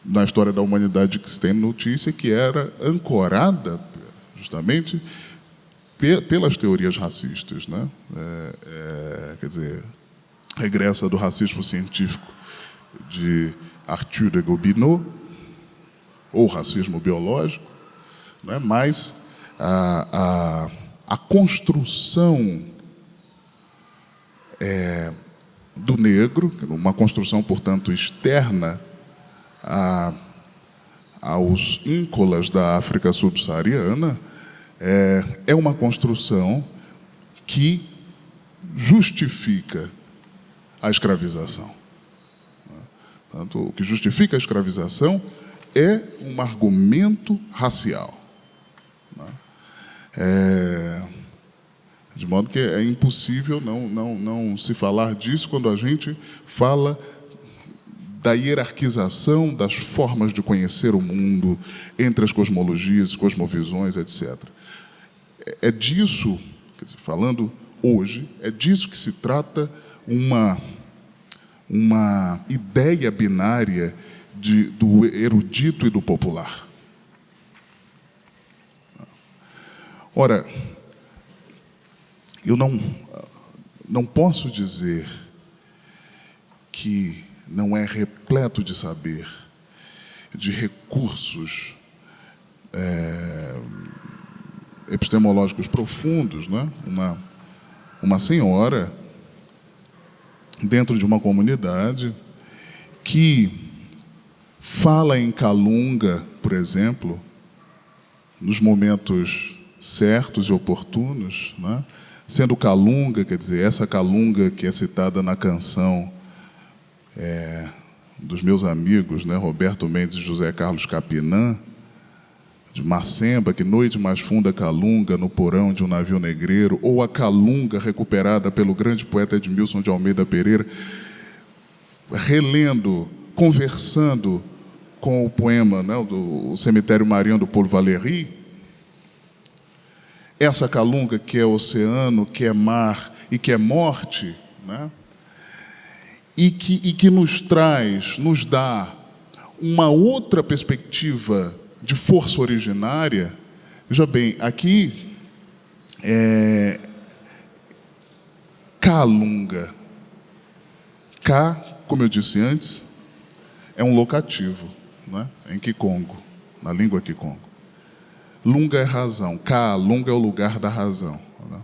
na história da humanidade que se tem notícia, que era ancorada justamente pelas teorias racistas, né? Quer dizer, regressa do racismo científico de Arthur de Gobineau, ou racismo biológico, né? Mas a construção do negro, uma construção, portanto, externa aos íncolas da África subsaariana, é uma construção que justifica a escravização. Portanto, o que justifica a escravização é um argumento racial. De modo que é impossível não se falar disso quando a gente fala da hierarquização das formas de conhecer o mundo entre as cosmologias, cosmovisões, etc. É disso, quer dizer, falando hoje, é disso que se trata uma ideia binária do erudito e do popular. Ora, eu não posso dizer que não é repleto de saber, de recursos epistemológicos profundos, né? Uma senhora dentro de uma comunidade que fala em calunga, por exemplo, nos momentos certos e oportunos, né? Sendo calunga, quer dizer, essa calunga que é citada na canção dos meus amigos, né, Roberto Mendes e José Carlos Capinã, de Macemba, que noite mais funda calunga no porão de um navio negreiro, ou a calunga recuperada pelo grande poeta Edmilson de Almeida Pereira, relendo, conversando com o poema, né, do Cemitério Marinho do Paul Valéry. Essa calunga que é oceano, que é mar e que é morte, né? E que nos dá uma outra perspectiva de força originária. Veja bem, aqui calunga. Ka, como eu disse antes, é um locativo, né? Em Kikongo, na língua Kikongo. Lunga é razão, Ka, lunga é o lugar da razão, né?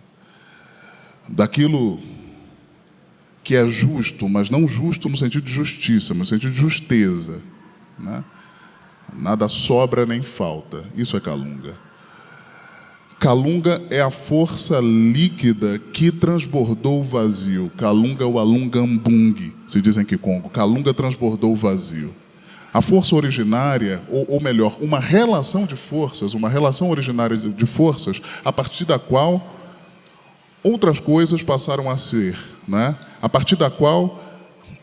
daquilo que é justo, mas não justo no sentido de justiça, mas no sentido de justeza, né? Nada sobra nem falta. Isso é Kalunga. Kalunga é a força líquida que transbordou o vazio. Kalunga o Alungambung, se diz em Kikongo. Kalunga transbordou o vazio. A força originária, ou melhor, uma relação de forças, uma relação originária de forças, a partir da qual outras coisas passaram a ser, né? A partir da qual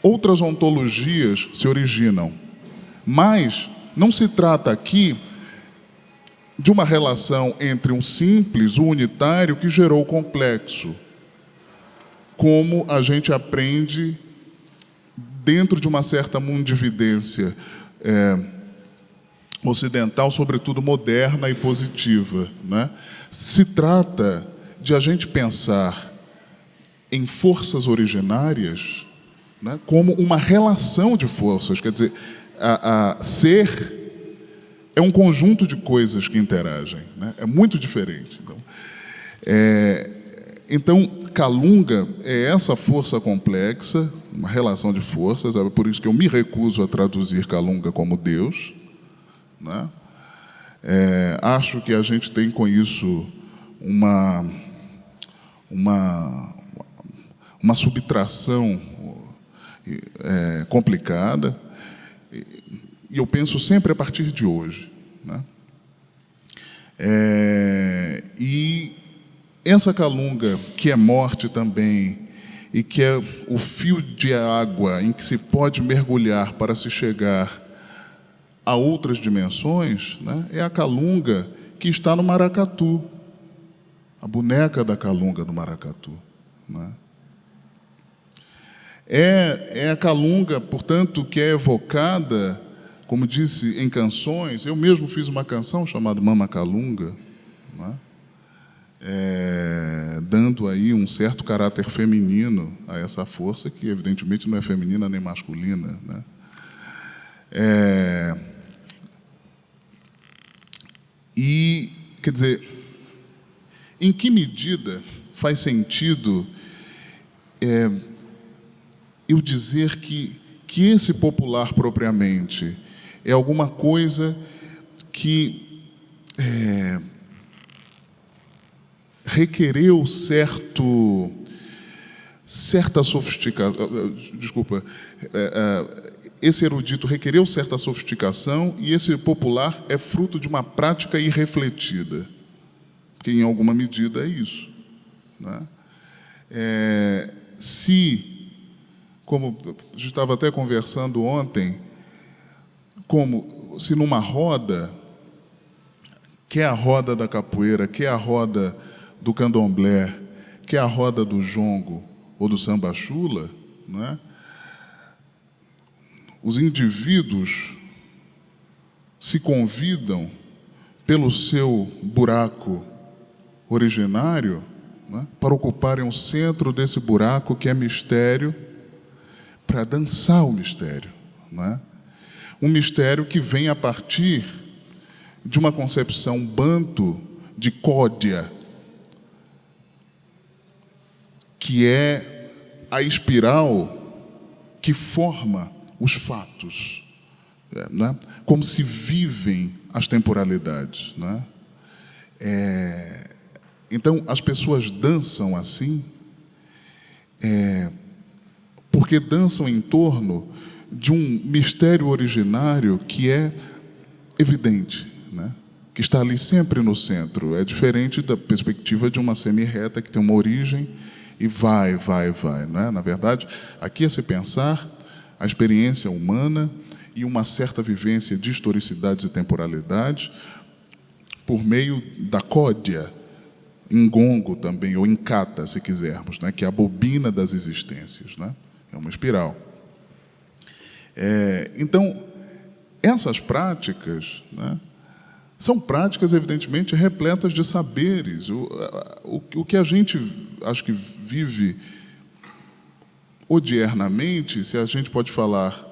outras ontologias se originam. Mas não se trata aqui de uma relação entre um simples, o unitário, que gerou o complexo, como a gente aprende dentro de uma certa mundividência ocidental, sobretudo moderna e positiva, né? Se trata de a gente pensar em forças originárias, né, como uma relação de forças, quer dizer, ser é um conjunto de coisas que interagem, né? É muito diferente. Então, Kalunga é essa força complexa, uma relação de forças, é por isso que eu me recuso a traduzir Kalunga como Deus, né? Acho que a gente tem com isso uma subtração complicada, e eu penso sempre a partir de hoje, né? E essa Kalunga, que é morte também, e que é o fio de água em que se pode mergulhar para se chegar a outras dimensões, né? É a Kalunga que está no maracatu, a boneca da Kalunga do maracatu, né? É a Kalunga, portanto, que é evocada, como disse, em canções. Eu mesmo fiz uma canção chamada Mama Kalunga, né? Dando aí um certo caráter feminino a essa força, que evidentemente não é feminina nem masculina, né? E, quer dizer, em que medida faz sentido eu dizer que esse popular propriamente é alguma coisa que requereu certa sofisticação, desculpa, esse erudito requereu certa sofisticação, e esse popular é fruto de uma prática irrefletida, que em alguma medida é isso, né? Como a gente estava até conversando ontem, como se numa roda, que é a roda da capoeira, que é a roda do candomblé, que é a roda do jongo ou do samba-chula, né? Os indivíduos se convidam pelo seu buraco originário, né, para ocuparem o centro desse buraco que é mistério, para dançar o mistério, né? Um mistério que vem a partir de uma concepção banto de códia, que é a espiral que forma os fatos, né? Como se vivem as temporalidades, né? Então, as pessoas dançam assim, porque dançam em torno de um mistério originário que é evidente, né? Que está ali sempre no centro. É diferente da perspectiva de uma semi-reta que tem uma origem e vai, né? Na verdade, aqui é se pensar a experiência humana e uma certa vivência de historicidades e temporalidades por meio da códia, Ngongo também, ou Nkata, se quisermos, né? Que é a bobina das existências, né? É uma espiral. Então, essas práticas, né, são práticas, evidentemente, repletas de saberes. O que a gente, acho que vive odiernamente, se a gente pode falar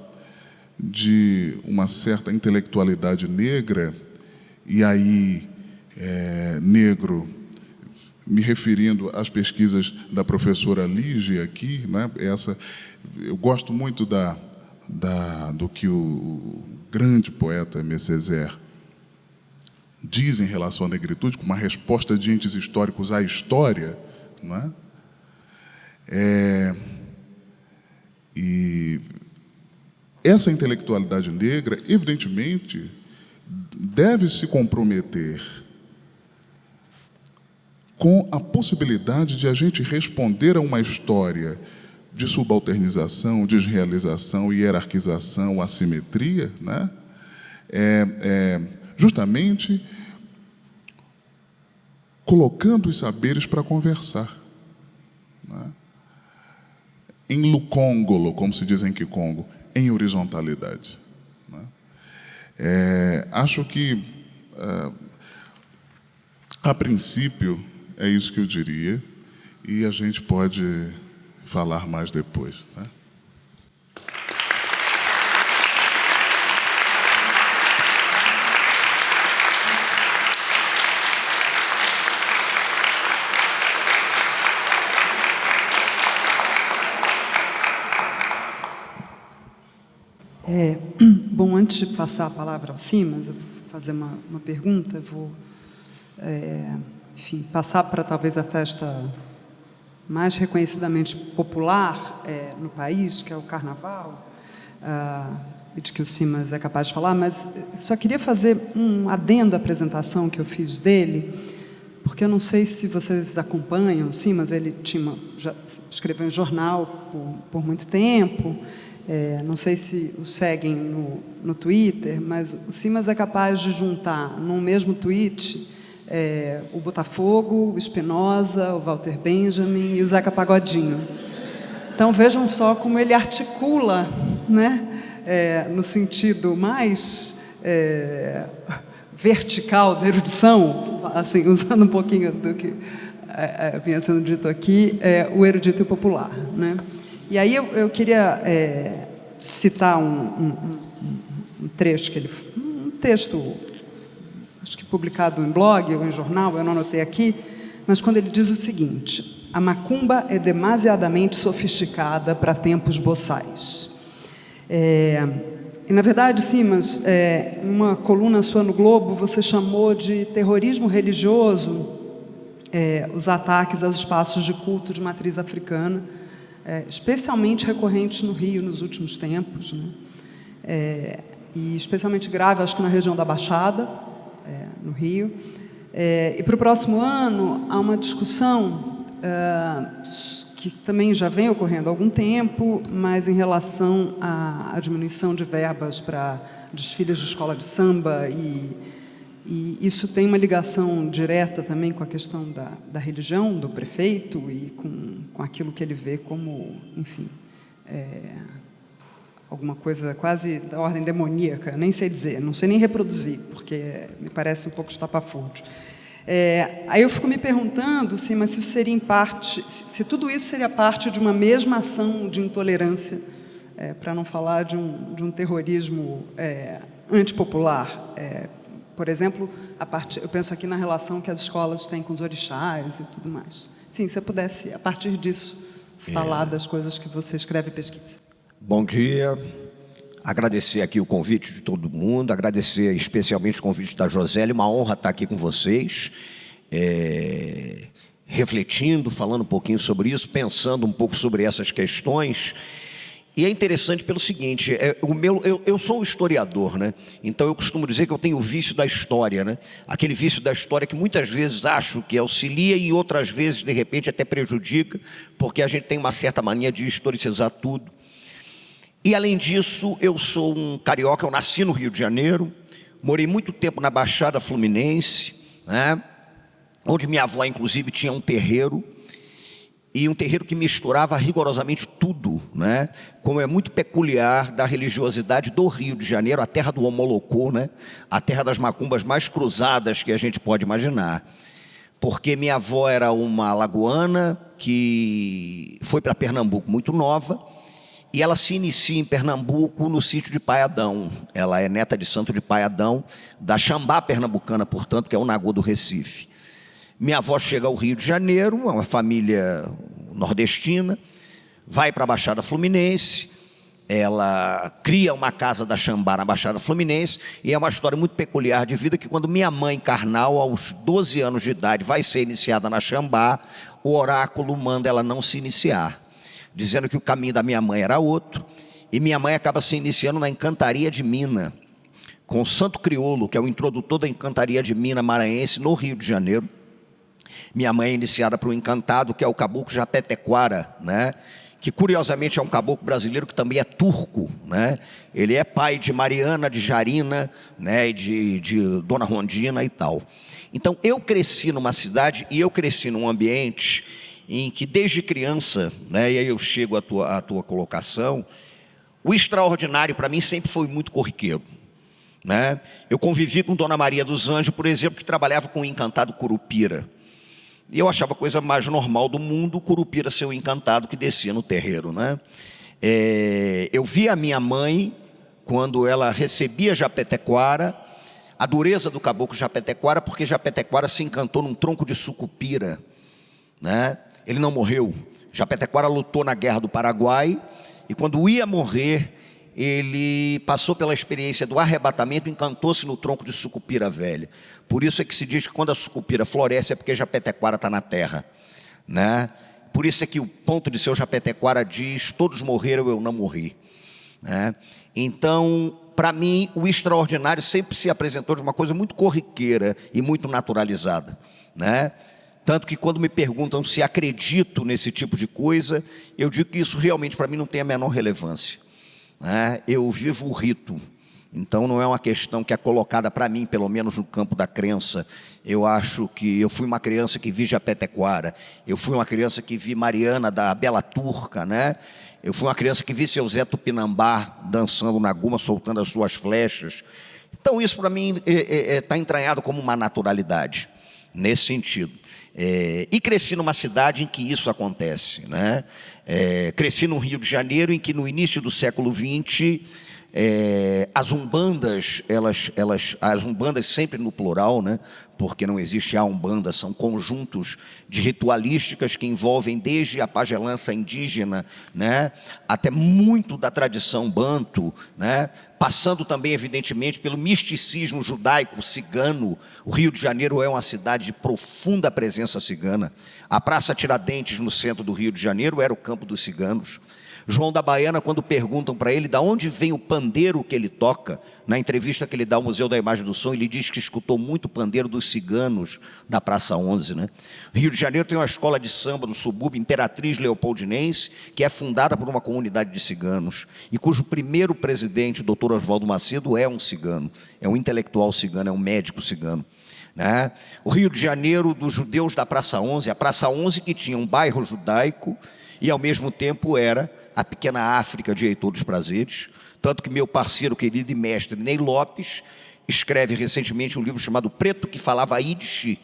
de uma certa intelectualidade negra, e aí negro me referindo às pesquisas da professora Lígia aqui, né? Eu gosto muito do que o grande poeta Aimé Césaire diz em relação à negritude, como uma resposta de entes históricos à história, não é? E essa intelectualidade negra, evidentemente, deve se comprometer com a possibilidade de a gente responder a uma história de subalternização, desrealização, hierarquização, assimetria, né? Justamente colocando os saberes para conversar, né? Em lucongolo, como se diz em Kikongo, em horizontalidade, né? Acho que, a princípio, é isso que eu diria, e a gente pode falar mais depois, tá? Bom, antes de passar a palavra ao Simas, eu vou fazer uma pergunta, eu vou, enfim, passar para talvez a festa mais reconhecidamente popular no país, que é o Carnaval, e de que o Simas é capaz de falar, mas só queria fazer um adendo à apresentação que eu fiz dele, porque eu não sei se vocês acompanham o Simas, ele já escreveu em jornal por muito tempo, não sei se o seguem no Twitter, mas o Simas é capaz de juntar num mesmo tweet o Botafogo, o Espinosa, o Walter Benjamin e o Zeca Pagodinho. Então vejam só como ele articula, né, no sentido mais vertical da erudição, assim, usando um pouquinho do que vinha sendo dito aqui, o erudito e o popular, né? E aí eu queria citar um trecho um texto, acho que publicado em blog ou em jornal, eu não anotei aqui, mas quando ele diz o seguinte: a macumba é demasiadamente sofisticada para tempos boçais. E, na verdade, Simas, em uma coluna sua no Globo, você chamou de terrorismo religioso os ataques aos espaços de culto de matriz africana, especialmente recorrentes no Rio nos últimos tempos, né? E especialmente grave, acho que na região da Baixada, no Rio. E para o próximo ano há uma discussão que também já vem ocorrendo há algum tempo, mas em relação à diminuição de verbas para desfiles de escola de samba, e isso tem uma ligação direta também com a questão da religião do prefeito e com aquilo que ele vê como, enfim, alguma coisa quase da ordem demoníaca, nem sei dizer, não sei nem reproduzir, porque me parece um pouco estapafúrdio. Aí eu fico me perguntando, sim, mas se isso seria em parte, se tudo isso seria parte de uma mesma ação de intolerância, para não falar de um terrorismo antipopular. Por exemplo, eu penso aqui na relação que as escolas têm com os orixás e tudo mais. Enfim, se eu pudesse, a partir disso, falar das coisas que você escreve e pesquisa. Bom dia. Agradecer aqui o convite de todo mundo, agradecer especialmente o convite da Josélia, uma honra estar aqui com vocês, refletindo, falando um pouquinho sobre isso, pensando um pouco sobre essas questões. E é interessante pelo seguinte, eu sou um historiador, né? Então eu costumo dizer que eu tenho o vício da história, né? Aquele vício da história que muitas vezes acho que auxilia e outras vezes, de repente, até prejudica, porque a gente tem uma certa mania de historicizar tudo. E, além disso, eu sou um carioca, eu nasci no Rio de Janeiro, morei muito tempo na Baixada Fluminense, né? Onde minha avó, inclusive, tinha um terreiro, e um terreiro que misturava rigorosamente tudo, né? Como é muito peculiar da religiosidade do Rio de Janeiro, a terra do Omolocô, né? A terra das macumbas mais cruzadas que a gente pode imaginar. Porque minha avó era uma alagoana que foi para Pernambuco muito nova, e ela se inicia em Pernambuco no sítio de Paiadão. Ela é neta de santo de Paiadão, da Xambá pernambucana, portanto, que é o Nagô do Recife. Minha avó chega ao Rio de Janeiro, uma família nordestina, vai para a Baixada Fluminense, ela cria uma casa da Xambá na Baixada Fluminense, e é uma história muito peculiar de vida, que quando minha mãe carnal, aos 12 anos de idade, vai ser iniciada na Xambá, o oráculo manda ela não se iniciar, dizendo que o caminho da minha mãe era outro, e minha mãe acaba se iniciando na Encantaria de Mina, com o Santo Crioulo, que é o introdutor da Encantaria de Mina maranhense, no Rio de Janeiro. Minha mãe é iniciada para o encantado, que é o caboclo Japetequara, né? Que curiosamente é um caboclo brasileiro que também é turco, né? Ele é pai de Mariana, de Jarina, né? E de Dona Rondina e tal. Então eu cresci numa cidade e eu cresci num ambiente em que desde criança, né? E aí eu chego à tua colocação, o extraordinário para mim sempre foi muito corriqueiro, né? Eu convivi com Dona Maria dos Anjos, por exemplo, que trabalhava com o encantado Curupira. E eu achava a coisa mais normal do mundo o Curupira ser o encantado que descia no terreiro, né? Eu vi a minha mãe, quando ela recebia Japetequara, a dureza do caboclo Japetequara, porque Japetequara se encantou num tronco de sucupira, né? Ele não morreu. Japetequara lutou na Guerra do Paraguai, e quando ia morrer, ele passou pela experiência do arrebatamento e encantou-se no tronco de sucupira velha. Por isso é que se diz que quando a sucupira floresce é porque Japetequara está na terra, né? Por isso é que o ponto de seu Japetequara diz: todos morreram, eu não morri, né? Então, para mim, o extraordinário sempre se apresentou de uma coisa muito corriqueira e muito naturalizada, né? Tanto que quando me perguntam se acredito nesse tipo de coisa, eu digo que isso realmente para mim não tem a menor relevância. Eu vivo o rito, então não é uma questão que é colocada para mim, pelo menos no campo da crença. Eu acho que eu fui uma criança que vi Japetequara, eu fui uma criança que vi Mariana da Bela Turca, né? Eu fui uma criança que vi seu Zé Tupinambá dançando na guma, soltando as suas flechas. Então isso para mim está entranhado como uma naturalidade, nesse sentido. E cresci numa cidade em que isso acontece, né? Cresci no Rio de Janeiro, em que no início do século XX, as umbandas, as umbandas sempre no plural, né? Porque não existe a umbanda, são conjuntos de ritualísticas que envolvem desde a pagelança indígena, né? Até muito da tradição banto, né? Passando também, evidentemente, pelo misticismo judaico cigano. O Rio de Janeiro é uma cidade de profunda presença cigana. A Praça Tiradentes, no centro do Rio de Janeiro, era o campo dos ciganos. João da Baiana, quando perguntam para ele de onde vem o pandeiro que ele toca, na entrevista que ele dá ao Museu da Imagem do Som, ele diz que escutou muito pandeiro dos ciganos da Praça 11, né? Rio de Janeiro tem uma escola de samba no subúrbio, Imperatriz Leopoldinense, que é fundada por uma comunidade de ciganos, e cujo primeiro presidente, Dr. Oswaldo Macedo, é um cigano, é um intelectual cigano, é um médico cigano, né? O Rio de Janeiro dos judeus da Praça 11, a Praça 11 que tinha um bairro judaico e ao mesmo tempo era a pequena África de Heitor dos Prazeres, tanto que meu parceiro querido e mestre Ney Lopes escreve recentemente um livro chamado Preto que Falava Yiddish,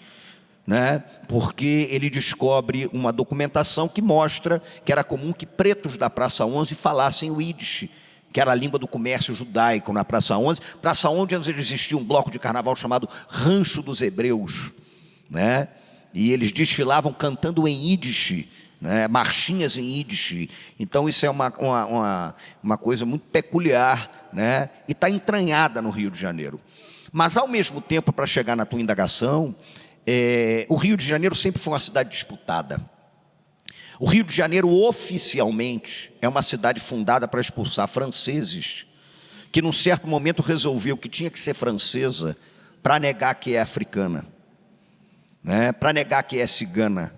né? Porque ele descobre uma documentação que mostra que era comum que pretos da Praça 11 falassem o Yiddish, que era a língua do comércio judaico na Praça 11. Praça 11, antes existia um bloco de carnaval chamado Rancho dos Hebreus, né? E eles desfilavam cantando em Yiddish, né? Marchinhas em Yiddish. Então isso é uma coisa muito peculiar, né? E está entranhada no Rio de Janeiro. Mas ao mesmo tempo, para chegar na tua indagação, o Rio de Janeiro sempre foi uma cidade disputada. O Rio de Janeiro oficialmente é uma cidade fundada para expulsar franceses, que num certo momento resolveu que tinha que ser francesa para negar que é africana, né? Para negar que é cigana,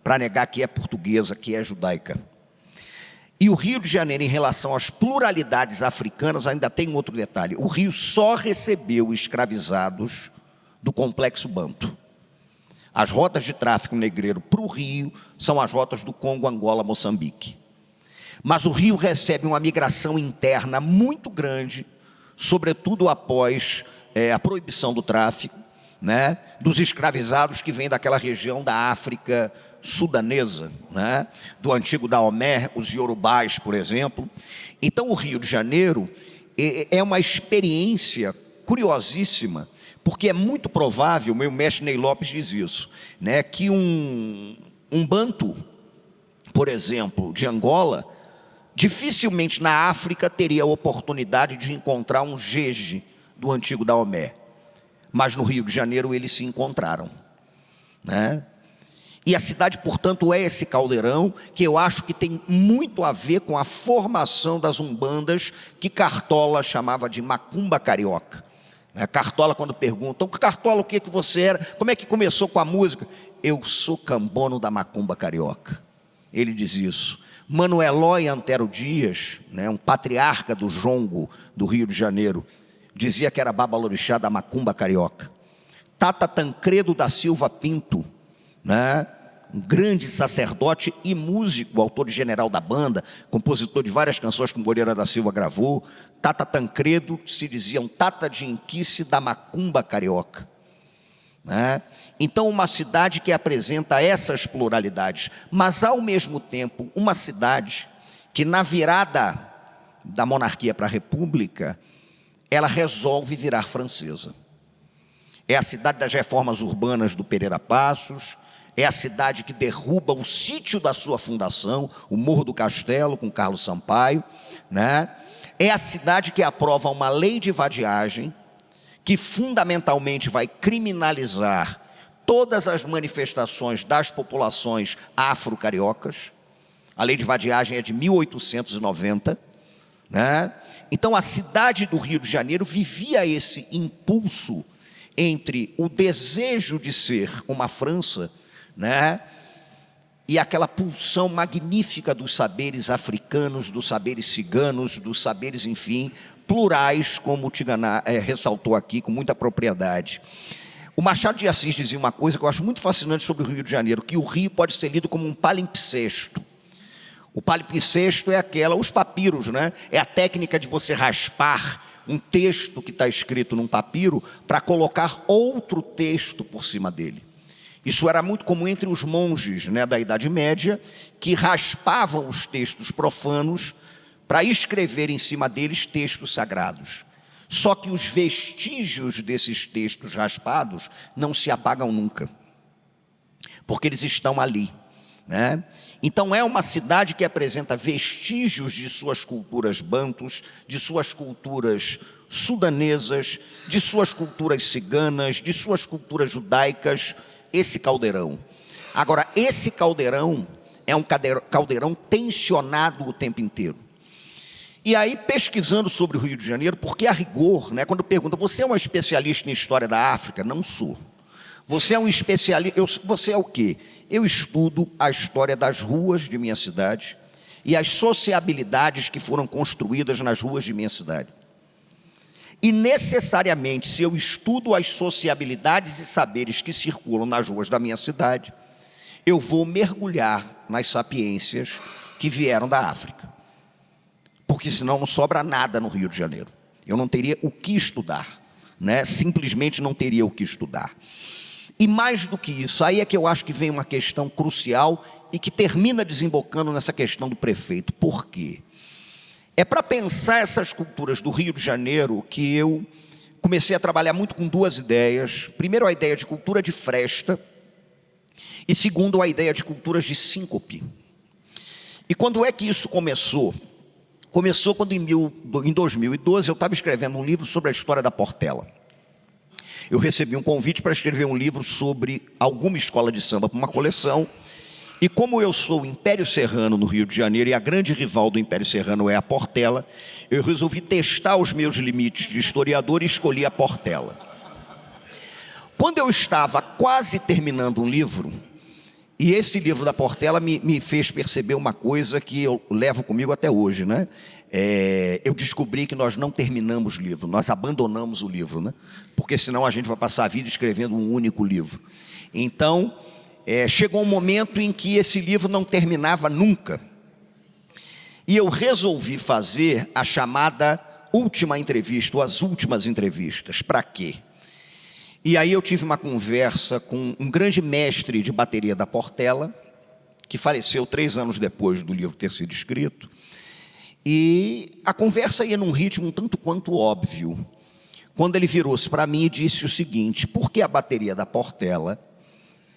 para negar que é portuguesa, que é judaica. E o Rio de Janeiro, em relação às pluralidades africanas, ainda tem um outro detalhe. O Rio só recebeu escravizados do complexo banto. As rotas de tráfico negreiro para o Rio são as rotas do Congo, Angola, Moçambique. Mas o Rio recebe uma migração interna muito grande, sobretudo após a proibição do tráfico, né, dos escravizados que vêm daquela região da África sudanesa, né, do antigo Daomé, os iorubás, por exemplo. Então o Rio de Janeiro é uma experiência curiosíssima, porque é muito provável, meu mestre Ney Lopes diz isso, né, que um banto, por exemplo, de Angola, dificilmente na África teria a oportunidade de encontrar um jeje do antigo Daomé. Mas no Rio de Janeiro eles se encontraram, né? E a cidade, portanto, é esse caldeirão que eu acho que tem muito a ver com a formação das umbandas que Cartola chamava de macumba carioca. Cartola, quando perguntam, Cartola, o que você era? Como é que começou com a música? Eu sou cambono da macumba carioca. Ele diz isso. Mano Eloy Antero Dias, né, um patriarca do jongo do Rio de Janeiro, dizia que era babalorixá da macumba carioca. Tata Tancredo da Silva Pinto, né, um grande sacerdote e músico, autor de General da Banda, compositor de várias canções que Moreira da Silva gravou. Tata Tancredo se dizia um Tata de Inquice da macumba carioca, né? Então, uma cidade que apresenta essas pluralidades, mas ao mesmo tempo uma cidade que na virada da monarquia para a república, ela resolve virar francesa. É a cidade das reformas urbanas do Pereira Passos, é a cidade que derruba o sítio da sua fundação, o Morro do Castelo, com Carlos Sampaio, né? É a cidade que aprova uma lei de vadiagem, que fundamentalmente vai criminalizar todas as manifestações das populações afro-cariocas. A lei de vadiagem é de 1890, né? Então a cidade do Rio de Janeiro vivia esse impulso entre o desejo de ser uma França, né, e aquela pulsão magnífica dos saberes africanos, dos saberes ciganos, dos saberes, enfim, plurais, como o Tiganá ressaltou aqui com muita propriedade. O Machado de Assis dizia uma coisa que eu acho muito fascinante sobre o Rio de Janeiro, que o Rio pode ser lido como um palimpsesto. O palimpsesto é os papiros, né? É a técnica de você raspar um texto que está escrito num papiro para colocar outro texto por cima dele. Isso era muito comum entre os monges, né, da Idade Média, que raspavam os textos profanos para escrever em cima deles textos sagrados. Só que os vestígios desses textos raspados não se apagam nunca, porque eles estão ali, né? Então é uma cidade que apresenta vestígios de suas culturas bantus, de suas culturas sudanesas, de suas culturas ciganas, de suas culturas judaicas, esse caldeirão. Agora, esse caldeirão é um caldeirão tensionado o tempo inteiro. E aí, pesquisando sobre o Rio de Janeiro, porque a rigor, né, quando pergunta, você é um especialista em história da África? Não sou. Você é um especialista, você é o quê? Eu estudo a história das ruas de minha cidade e as sociabilidades que foram construídas nas ruas de minha cidade. E necessariamente, se eu estudo as sociabilidades e saberes que circulam nas ruas da minha cidade, eu vou mergulhar nas sapiências que vieram da África. Porque senão não sobra nada no Rio de Janeiro. Eu não teria o que estudar, né? Simplesmente não teria o que estudar. E mais do que isso, aí é que eu acho que vem uma questão crucial e que termina desembocando nessa questão do prefeito. Por quê? É para pensar essas culturas do Rio de Janeiro que eu comecei a trabalhar muito com duas ideias. Primeiro, a ideia de cultura de fresta, e segundo, a ideia de culturas de síncope. E quando é que isso começou? Começou quando em 2012 eu estava escrevendo um livro sobre a história da Portela. Eu recebi um convite para escrever um livro sobre alguma escola de samba para uma coleção. E como eu sou o Império Serrano no Rio de Janeiro e a grande rival do Império Serrano é a Portela, eu resolvi testar os meus limites de historiador e escolhi a Portela. Quando eu estava quase terminando um livro, e esse livro da Portela me fez perceber uma coisa que eu levo comigo até hoje, né? Eu descobri que nós não terminamos o livro, nós abandonamos o livro, né? Porque senão a gente vai passar a vida escrevendo um único livro. Então, chegou um momento em que esse livro não terminava nunca. E eu resolvi fazer a chamada última entrevista, ou as últimas entrevistas. Para quê? E aí eu tive uma conversa com um grande mestre de bateria da Portela, que faleceu 3 anos depois do livro ter sido escrito. E a conversa ia num ritmo um tanto quanto óbvio. quando ele virou-se para mim e disse o seguinte: por que a bateria da Portela,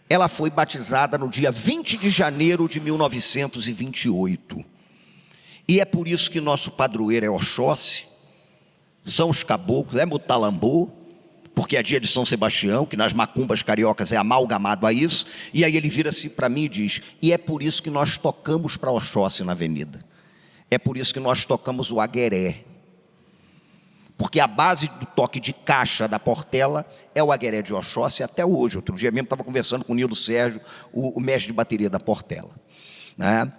ela foi batizada no dia 20 de janeiro de 1928. E é por isso que nosso padroeiro é Oxóssi, são os caboclos, é Mutalambô, porque é dia de São Sebastião, que nas macumbas cariocas é amalgamado a isso. E aí ele vira-se para mim e diz: e é por isso que nós tocamos para Oxóssi na avenida. É por isso que nós tocamos o agueré. Porque a base do toque de caixa da Portela é o agueré de Oxóssi até hoje. Outro dia mesmo estava conversando com o Nilo Sérgio, o mestre de bateria da Portela, né?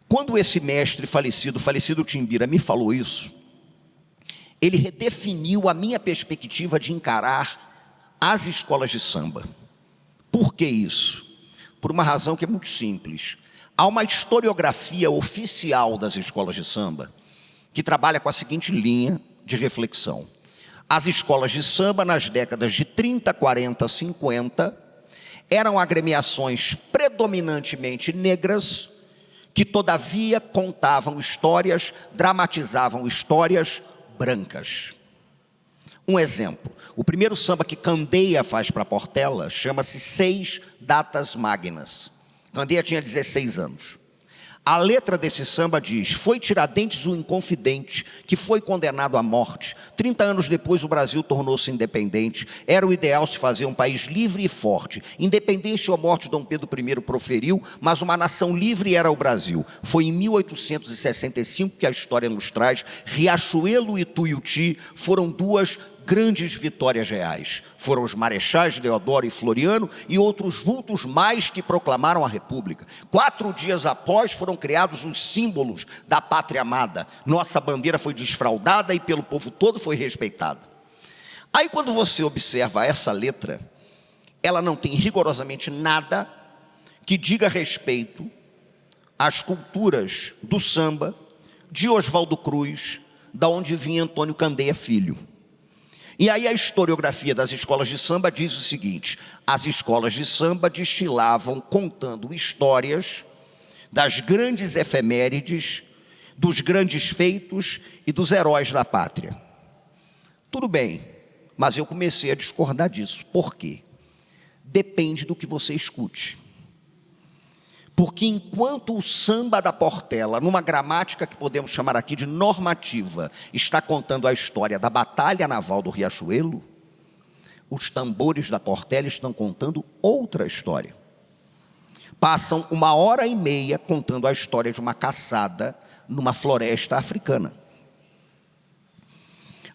Quando esse mestre falecido Timbira, me falou isso, ele redefiniu a minha perspectiva de encarar as escolas de samba. Por que isso? Por uma razão que é muito simples. Há uma historiografia oficial das escolas de samba que trabalha com a seguinte linha de reflexão: as escolas de samba nas décadas de 30, 40, 50 eram agremiações predominantemente negras que todavia contavam histórias, dramatizavam histórias brancas. Um exemplo: o primeiro samba que Candeia faz para Portela chama-se 6 Datas Magnas. Candeia tinha 16 anos. A letra desse samba diz: foi Tiradentes o Inconfidente, que foi condenado à morte. 30 anos depois o Brasil tornou-se independente. Era o ideal se fazer um país livre e forte. Independência ou morte Dom Pedro I proferiu, mas uma nação livre era o Brasil. Foi em 1865 que a história nos traz. Riachuelo e Tuiuti foram duas grandes vitórias reais. Foram os marechais Deodoro e Floriano e outros vultos mais que proclamaram a República. 4 dias após foram criados os símbolos da pátria amada. Nossa bandeira foi desfraldada e pelo povo todo foi respeitada. Aí quando você observa essa letra, ela não tem rigorosamente nada que diga respeito às culturas do samba, de Oswaldo Cruz, da onde vinha Antônio Candeia Filho. E aí a historiografia das escolas de samba diz o seguinte: as escolas de samba desfilavam contando histórias das grandes efemérides, dos grandes feitos e dos heróis da pátria. Tudo bem, mas eu comecei a discordar disso. Por quê? Depende do que você escute. Porque enquanto o samba da Portela, numa gramática que podemos chamar aqui de normativa, está contando a história da Batalha Naval do Riachuelo, os tambores da Portela estão contando outra história. Passam 1h30 contando a história de uma caçada numa floresta africana.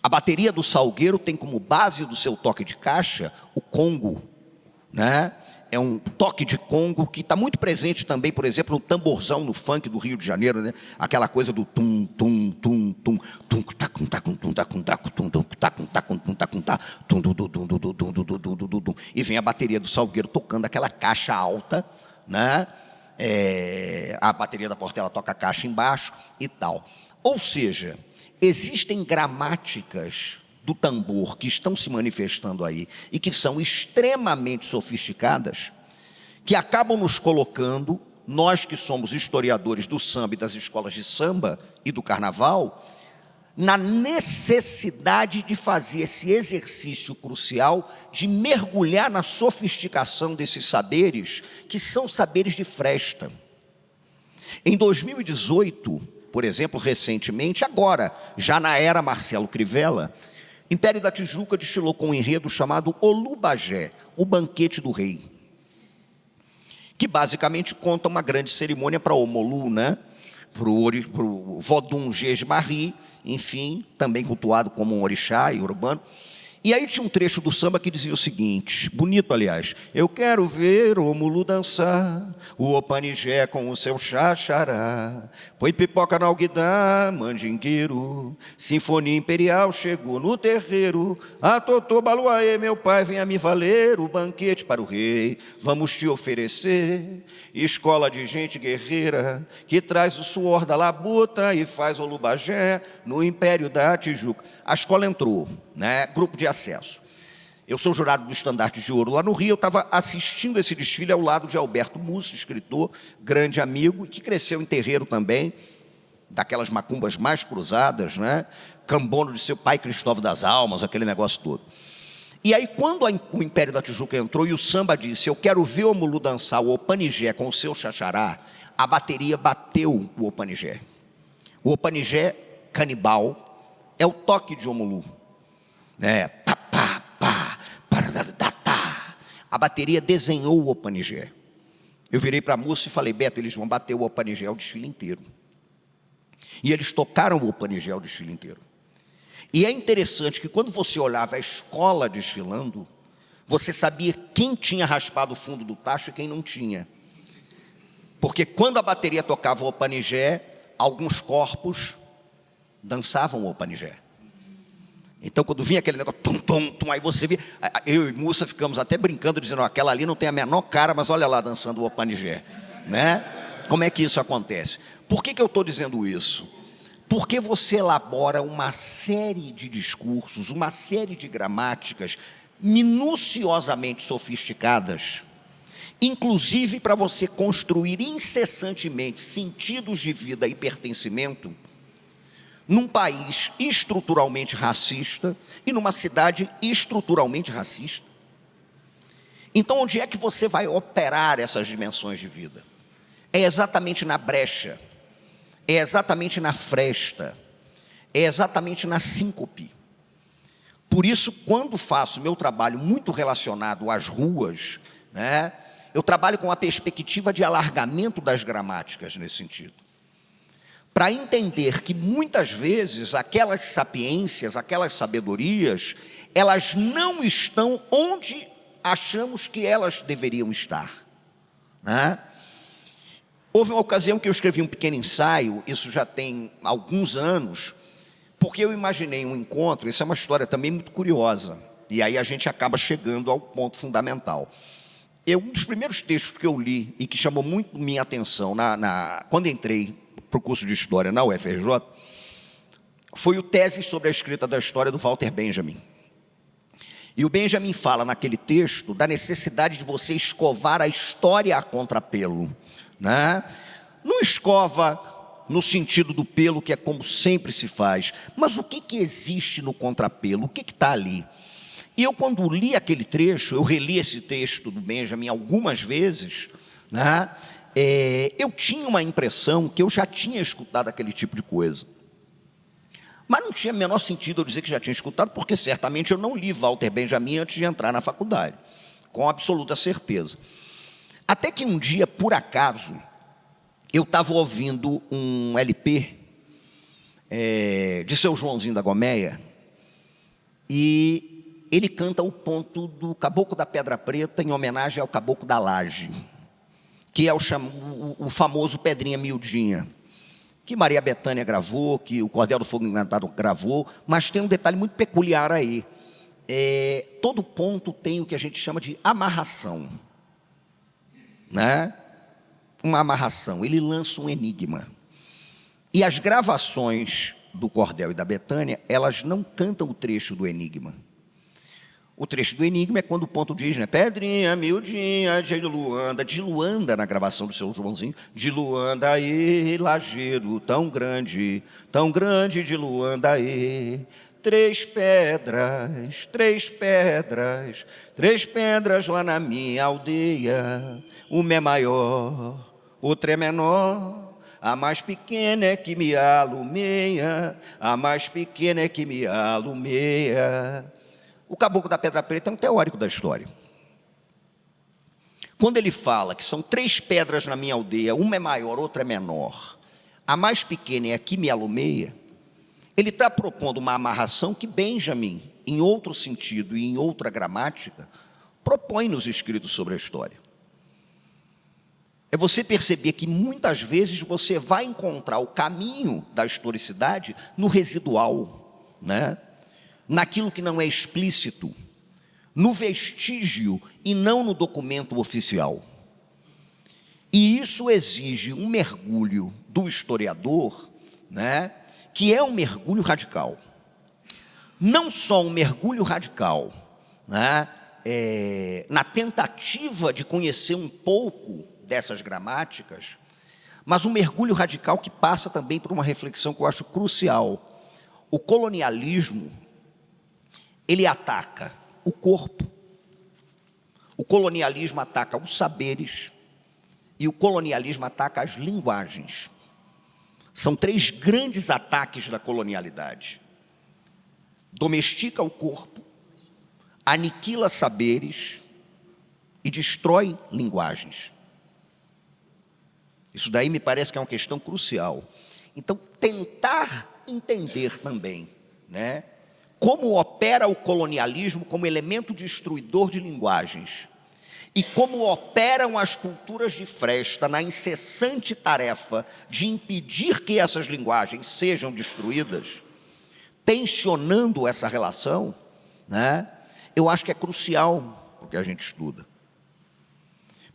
A bateria do Salgueiro tem como base do seu toque de caixa o congo, né? É um toque de congo que está muito presente também, por exemplo, no tamborzão, no funk do Rio de Janeiro, né? Aquela coisa do tum, tum, tum, tum, tum, tacum, tacum, tum, tacum, tacum, tum, tum, tacum, tacum, tum, tacum, tum, tum, tum, tum, tum, tum, tum, tum, tum. E vem a bateria do Salgueiro tocando aquela caixa alta, né? A bateria da Portela toca a caixa embaixo e tal. Ou seja, existem gramáticas do tambor que estão se manifestando aí e que são extremamente sofisticadas, que acabam nos colocando, nós que somos historiadores do samba e das escolas de samba e do carnaval, na necessidade de fazer esse exercício crucial de mergulhar na sofisticação desses saberes, que são saberes de fresta. Em 2018, por exemplo, recentemente, agora, já na era Marcelo Crivella, Império da Tijuca destilou com um enredo chamado Olubagé, o banquete do rei, que basicamente conta uma grande cerimônia para Omolu, né? Para o Vodun Gesmari, enfim, também cultuado como um orixá e urbano. E aí tinha um trecho do samba que dizia o seguinte, bonito aliás: eu quero ver o Omulu dançar, o Opanigé com o seu xaxará, põe pipoca na alguidá, mandingueiro, sinfonia imperial chegou no terreiro, a Totô Baluaê, meu pai, venha me valer, o banquete para o rei, vamos te oferecer, escola de gente guerreira, que traz o suor da labuta e faz o Olubagé no Império da Tijuca. A escola entrou, né? Grupo de acesso. Eu sou jurado do Estandarte de Ouro lá no Rio. Eu estava assistindo esse desfile ao lado de Alberto Mussi, escritor, grande amigo, e que cresceu em terreiro também, daquelas macumbas mais cruzadas, né? Cambono de seu pai Cristóvão das Almas, aquele negócio todo. E aí, quando o Império da Tijuca entrou e o samba disse: eu quero ver o Omulu dançar o Opanigé com o seu xaxará, a bateria bateu o Opanigé. O Opanigé canibal é o toque de Omulu. Pá, pá, pá, tá. A bateria desenhou o Opanigé. Eu virei para a moça e falei: Beto, eles vão bater o Opanigé o desfile inteiro. E eles tocaram o Opanigé o desfile inteiro. E é interessante que quando você olhava a escola desfilando, você sabia quem tinha raspado o fundo do tacho e quem não tinha. Porque quando a bateria tocava o Opanigé, alguns corpos dançavam o Opanigé. Então, quando vinha aquele negócio, tum, tum, tum, aí você via, eu e Mussa ficamos até brincando, dizendo: aquela ali não tem a menor cara, mas olha lá dançando o Opanigé, né? Como é que isso acontece? Por que eu estou dizendo isso? Porque você elabora uma série de discursos, uma série de gramáticas minuciosamente sofisticadas, inclusive para você construir incessantemente sentidos de vida e pertencimento, num país estruturalmente racista e numa cidade estruturalmente racista. Então, onde é que você vai operar essas dimensões de vida? É exatamente na brecha, é exatamente na fresta, é exatamente na síncope. Por isso, quando faço meu trabalho muito relacionado às ruas, né, eu trabalho com a perspectiva de alargamento das gramáticas nesse sentido, para entender que muitas vezes aquelas sapiências, aquelas sabedorias, elas não estão onde achamos que elas deveriam estar, né? Houve uma ocasião que eu escrevi um pequeno ensaio, isso já tem alguns anos, porque eu imaginei um encontro. Isso é uma história também muito curiosa, e aí a gente acaba chegando ao ponto fundamental. Um dos primeiros textos que eu li e que chamou muito minha atenção quando entrei para o curso de História na UFRJ, foi o Tese sobre a escrita da história do Walter Benjamin. E o Benjamin fala naquele texto da necessidade de você escovar a história a contrapelo, né? Não escova no sentido do pelo, que é como sempre se faz, mas o que existe no contrapelo, o que está ali? E eu, quando li aquele trecho, eu reli esse texto do Benjamin algumas vezes, né? Eu tinha uma impressão que eu já tinha escutado aquele tipo de coisa, mas não tinha o menor sentido eu dizer que já tinha escutado, porque certamente eu não li Walter Benjamin antes de entrar na faculdade, com absoluta certeza. Até que um dia, por acaso, eu estava ouvindo um LP de seu Joãozinho da Gomeia, e ele canta o ponto do Caboclo da Pedra Preta em homenagem ao Caboclo da Laje, que é o famoso Pedrinha Miudinha, que Maria Bethânia gravou, que o Cordel do Fogo Encantado gravou, mas tem um detalhe muito peculiar aí. Todo ponto tem o que a gente chama de amarração, né? Uma amarração, ele lança um enigma. E as gravações do Cordel e da Bethânia, elas não cantam o trecho do enigma. O trecho do enigma é quando o ponto diz, né? Pedrinha, miudinha, de Luanda, na gravação do seu Joãozinho, de Luanda, e lajeiro tão grande de Luanda, e três pedras lá na minha aldeia, uma é maior, outra é menor, a mais pequena é que me alumeia, a mais pequena é que me alumeia. O Caboclo da Pedra Preta é um teórico da história. Quando ele fala que são três pedras na minha aldeia, uma é maior, outra é menor, a mais pequena é a que me alumeia, ele está propondo uma amarração que Benjamin, em outro sentido e em outra gramática, propõe nos escritos sobre a história. É você perceber que muitas vezes você vai encontrar o caminho da historicidade no residual, né? Naquilo que não é explícito, no vestígio e não no documento oficial. E isso exige um mergulho do historiador, né? Que é um mergulho radical. Não só um mergulho radical, né? Na tentativa de conhecer um pouco dessas gramáticas, mas um mergulho radical que passa também por uma reflexão que eu acho crucial. O colonialismo, ele ataca o corpo, o colonialismo ataca os saberes e o colonialismo ataca as linguagens. São 3 grandes ataques da colonialidade. Domestica o corpo, aniquila saberes e destrói linguagens. Isso daí me parece que é uma questão crucial. Então, tentar entender também, né, como opera o colonialismo como elemento destruidor de linguagens e como operam as culturas de fresta na incessante tarefa de impedir que essas linguagens sejam destruídas, tensionando essa relação, né, eu acho que é crucial o que a gente estuda.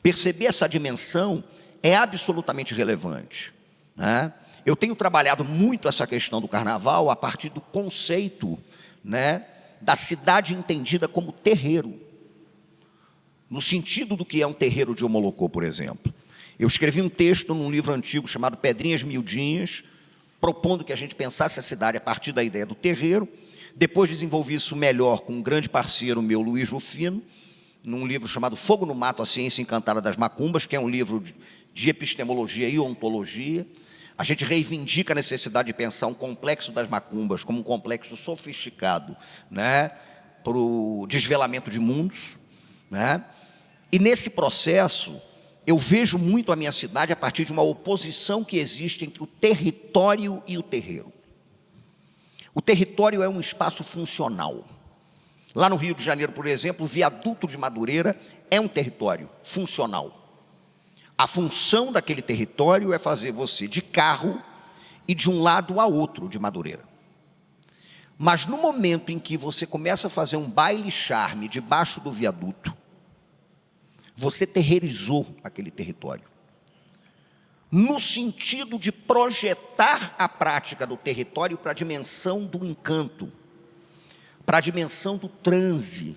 Perceber essa dimensão é absolutamente relevante, né? Eu tenho trabalhado muito essa questão do carnaval a partir do conceito, né, da cidade entendida como terreiro, no sentido do que é um terreiro de Omolocô, por exemplo. Eu escrevi um texto num livro antigo chamado Pedrinhas Miudinhas, propondo que a gente pensasse a cidade a partir da ideia do terreiro. Depois desenvolvi isso melhor com um grande parceiro meu, Luiz Rufino, num livro chamado Fogo no Mato, a Ciência Encantada das Macumbas, que é um livro de epistemologia e ontologia. A gente reivindica a necessidade de pensar um complexo das macumbas como um complexo sofisticado, né, para o desvelamento de mundos, né? E nesse processo, eu vejo muito a minha cidade a partir de uma oposição que existe entre o território e o terreiro. O território é um espaço funcional. Lá no Rio de Janeiro, por exemplo, o viaduto de Madureira é um território funcional. A função daquele território é fazer você de carro e de um lado a outro de Madureira. Mas no momento em que você começa a fazer um baile charme debaixo do viaduto, você terreirizou aquele território. No sentido de projetar a prática do território para a dimensão do encanto, para a dimensão do transe,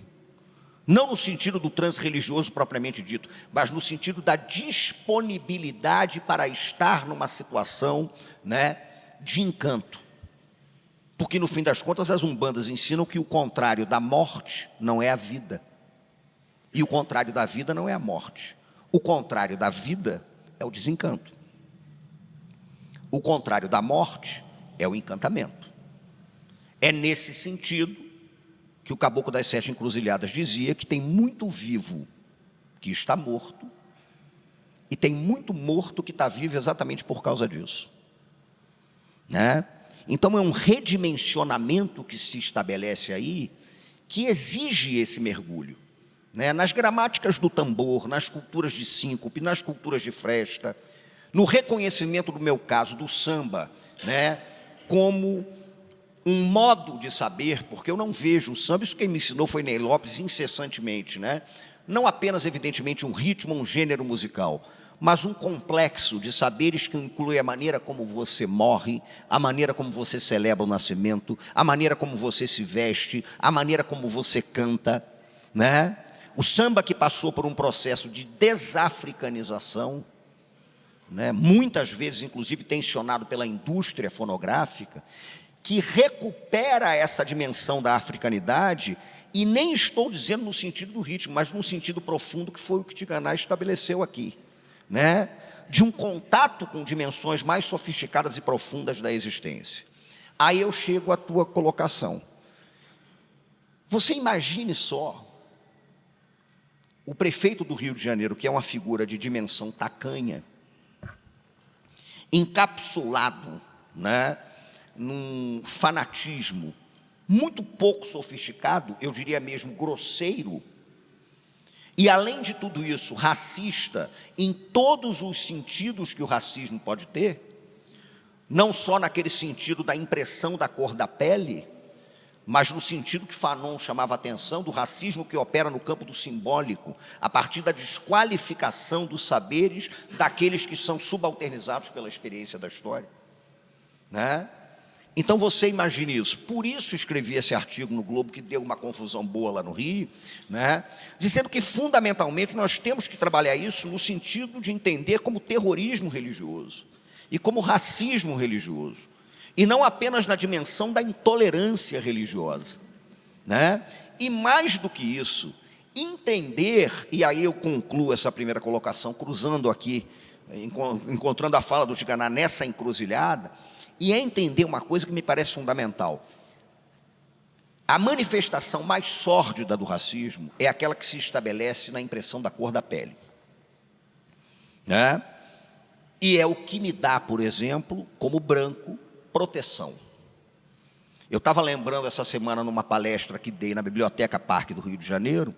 não no sentido do transe religioso propriamente dito, mas no sentido da disponibilidade para estar numa situação, né, de encanto. Porque no fim das contas as umbandas ensinam que o contrário da morte não é a vida. E o contrário da vida não é a morte. O contrário da vida é o desencanto. O contrário da morte é o encantamento. É nesse sentido que o Caboclo das 7 Encruzilhadas dizia que tem muito vivo que está morto e tem muito morto que está vivo exatamente por causa disso, né? Então é um redimensionamento que se estabelece aí, que exige esse mergulho, né? Nas gramáticas do tambor, nas culturas de síncope, nas culturas de fresta, no reconhecimento, no meu caso, do samba, né, como um modo de saber, porque eu não vejo o samba, isso quem me ensinou foi Ney Lopes incessantemente, né? Não apenas, evidentemente, um ritmo, um gênero musical, mas um complexo de saberes que inclui a maneira como você morre, a maneira como você celebra o nascimento, a maneira como você se veste, a maneira como você canta, né? O samba que passou por um processo de desafricanização, né? Muitas vezes, inclusive, tensionado pela indústria fonográfica, que recupera essa dimensão da africanidade, e nem estou dizendo no sentido do ritmo, mas no sentido profundo que foi o que Tigana estabeleceu aqui, né? De um contato com dimensões mais sofisticadas e profundas da existência. Aí eu chego à tua colocação. Você imagine só o prefeito do Rio de Janeiro, que é uma figura de dimensão tacanha, encapsulado, né, num fanatismo muito pouco sofisticado, eu diria mesmo grosseiro, e além de tudo isso, racista em todos os sentidos que o racismo pode ter, não só naquele sentido da impressão da cor da pele, mas no sentido que Fanon chamava a atenção do racismo que opera no campo do simbólico, a partir da desqualificação dos saberes daqueles que são subalternizados pela experiência da história, né? Então você imagine isso. Por isso escrevi esse artigo no Globo, que deu uma confusão boa lá no Rio, né? Dizendo que fundamentalmente nós temos que trabalhar isso no sentido de entender como terrorismo religioso e como racismo religioso, e não apenas na dimensão da intolerância religiosa, né? E mais do que isso, entender, e aí eu concluo essa primeira colocação, cruzando aqui, encontrando a fala do Giganá nessa encruzilhada, e é entender uma coisa que me parece fundamental. A manifestação mais sórdida do racismo é aquela que se estabelece na impressão da cor da pele, né? E é o que me dá, por exemplo, como branco, proteção. Eu estava lembrando essa semana, numa palestra que dei na Biblioteca Parque do Rio de Janeiro,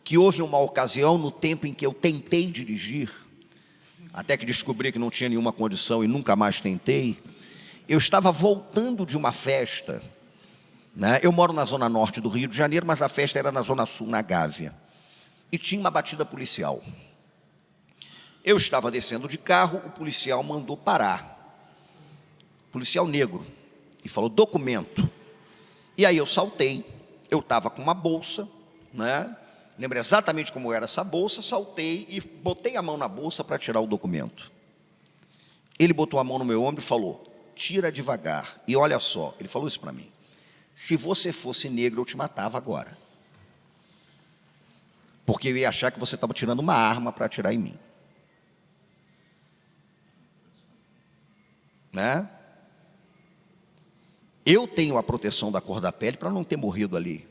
que houve uma ocasião no tempo em que eu tentei dirigir, até que descobri que não tinha nenhuma condição e nunca mais tentei. Eu estava voltando de uma festa, né? Eu moro na zona norte do Rio de Janeiro, mas a festa era na zona sul, na Gávea, e tinha uma batida policial. Eu estava descendo de carro, o policial mandou parar, policial negro, e falou: documento. E aí eu saltei, eu estava com uma bolsa, né? Lembro exatamente como era essa bolsa, saltei e botei a mão na bolsa para tirar o documento. Ele botou a mão no meu ombro e falou: tira devagar. E olha só, ele falou isso para mim: se você fosse negro, eu te matava agora, porque eu ia achar que você estava tirando uma arma para atirar em mim, né? Eu tenho a proteção da cor da pele para não ter morrido ali.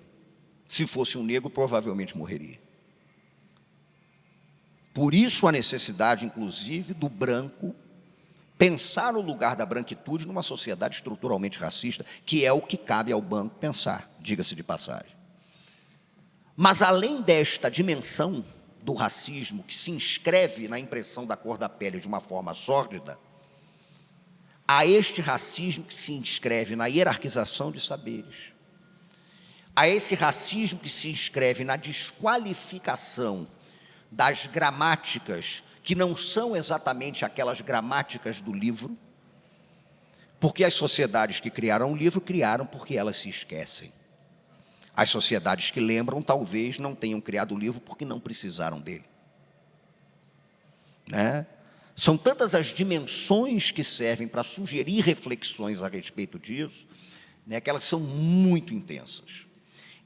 Se fosse um negro, provavelmente morreria. Por isso a necessidade, inclusive, do branco pensar o lugar da branquitude numa sociedade estruturalmente racista, que é o que cabe ao branco pensar, diga-se de passagem. Mas além desta dimensão do racismo, que se inscreve na impressão da cor da pele de uma forma sórdida, há este racismo que se inscreve na hierarquização de saberes, há esse racismo que se inscreve na desqualificação das gramáticas, que não são exatamente aquelas gramáticas do livro, porque as sociedades que criaram o livro, criaram porque elas se esquecem. As sociedades que lembram, talvez não tenham criado o livro porque não precisaram dele, né? São tantas as dimensões que servem para sugerir reflexões a respeito disso, né, que elas são muito intensas.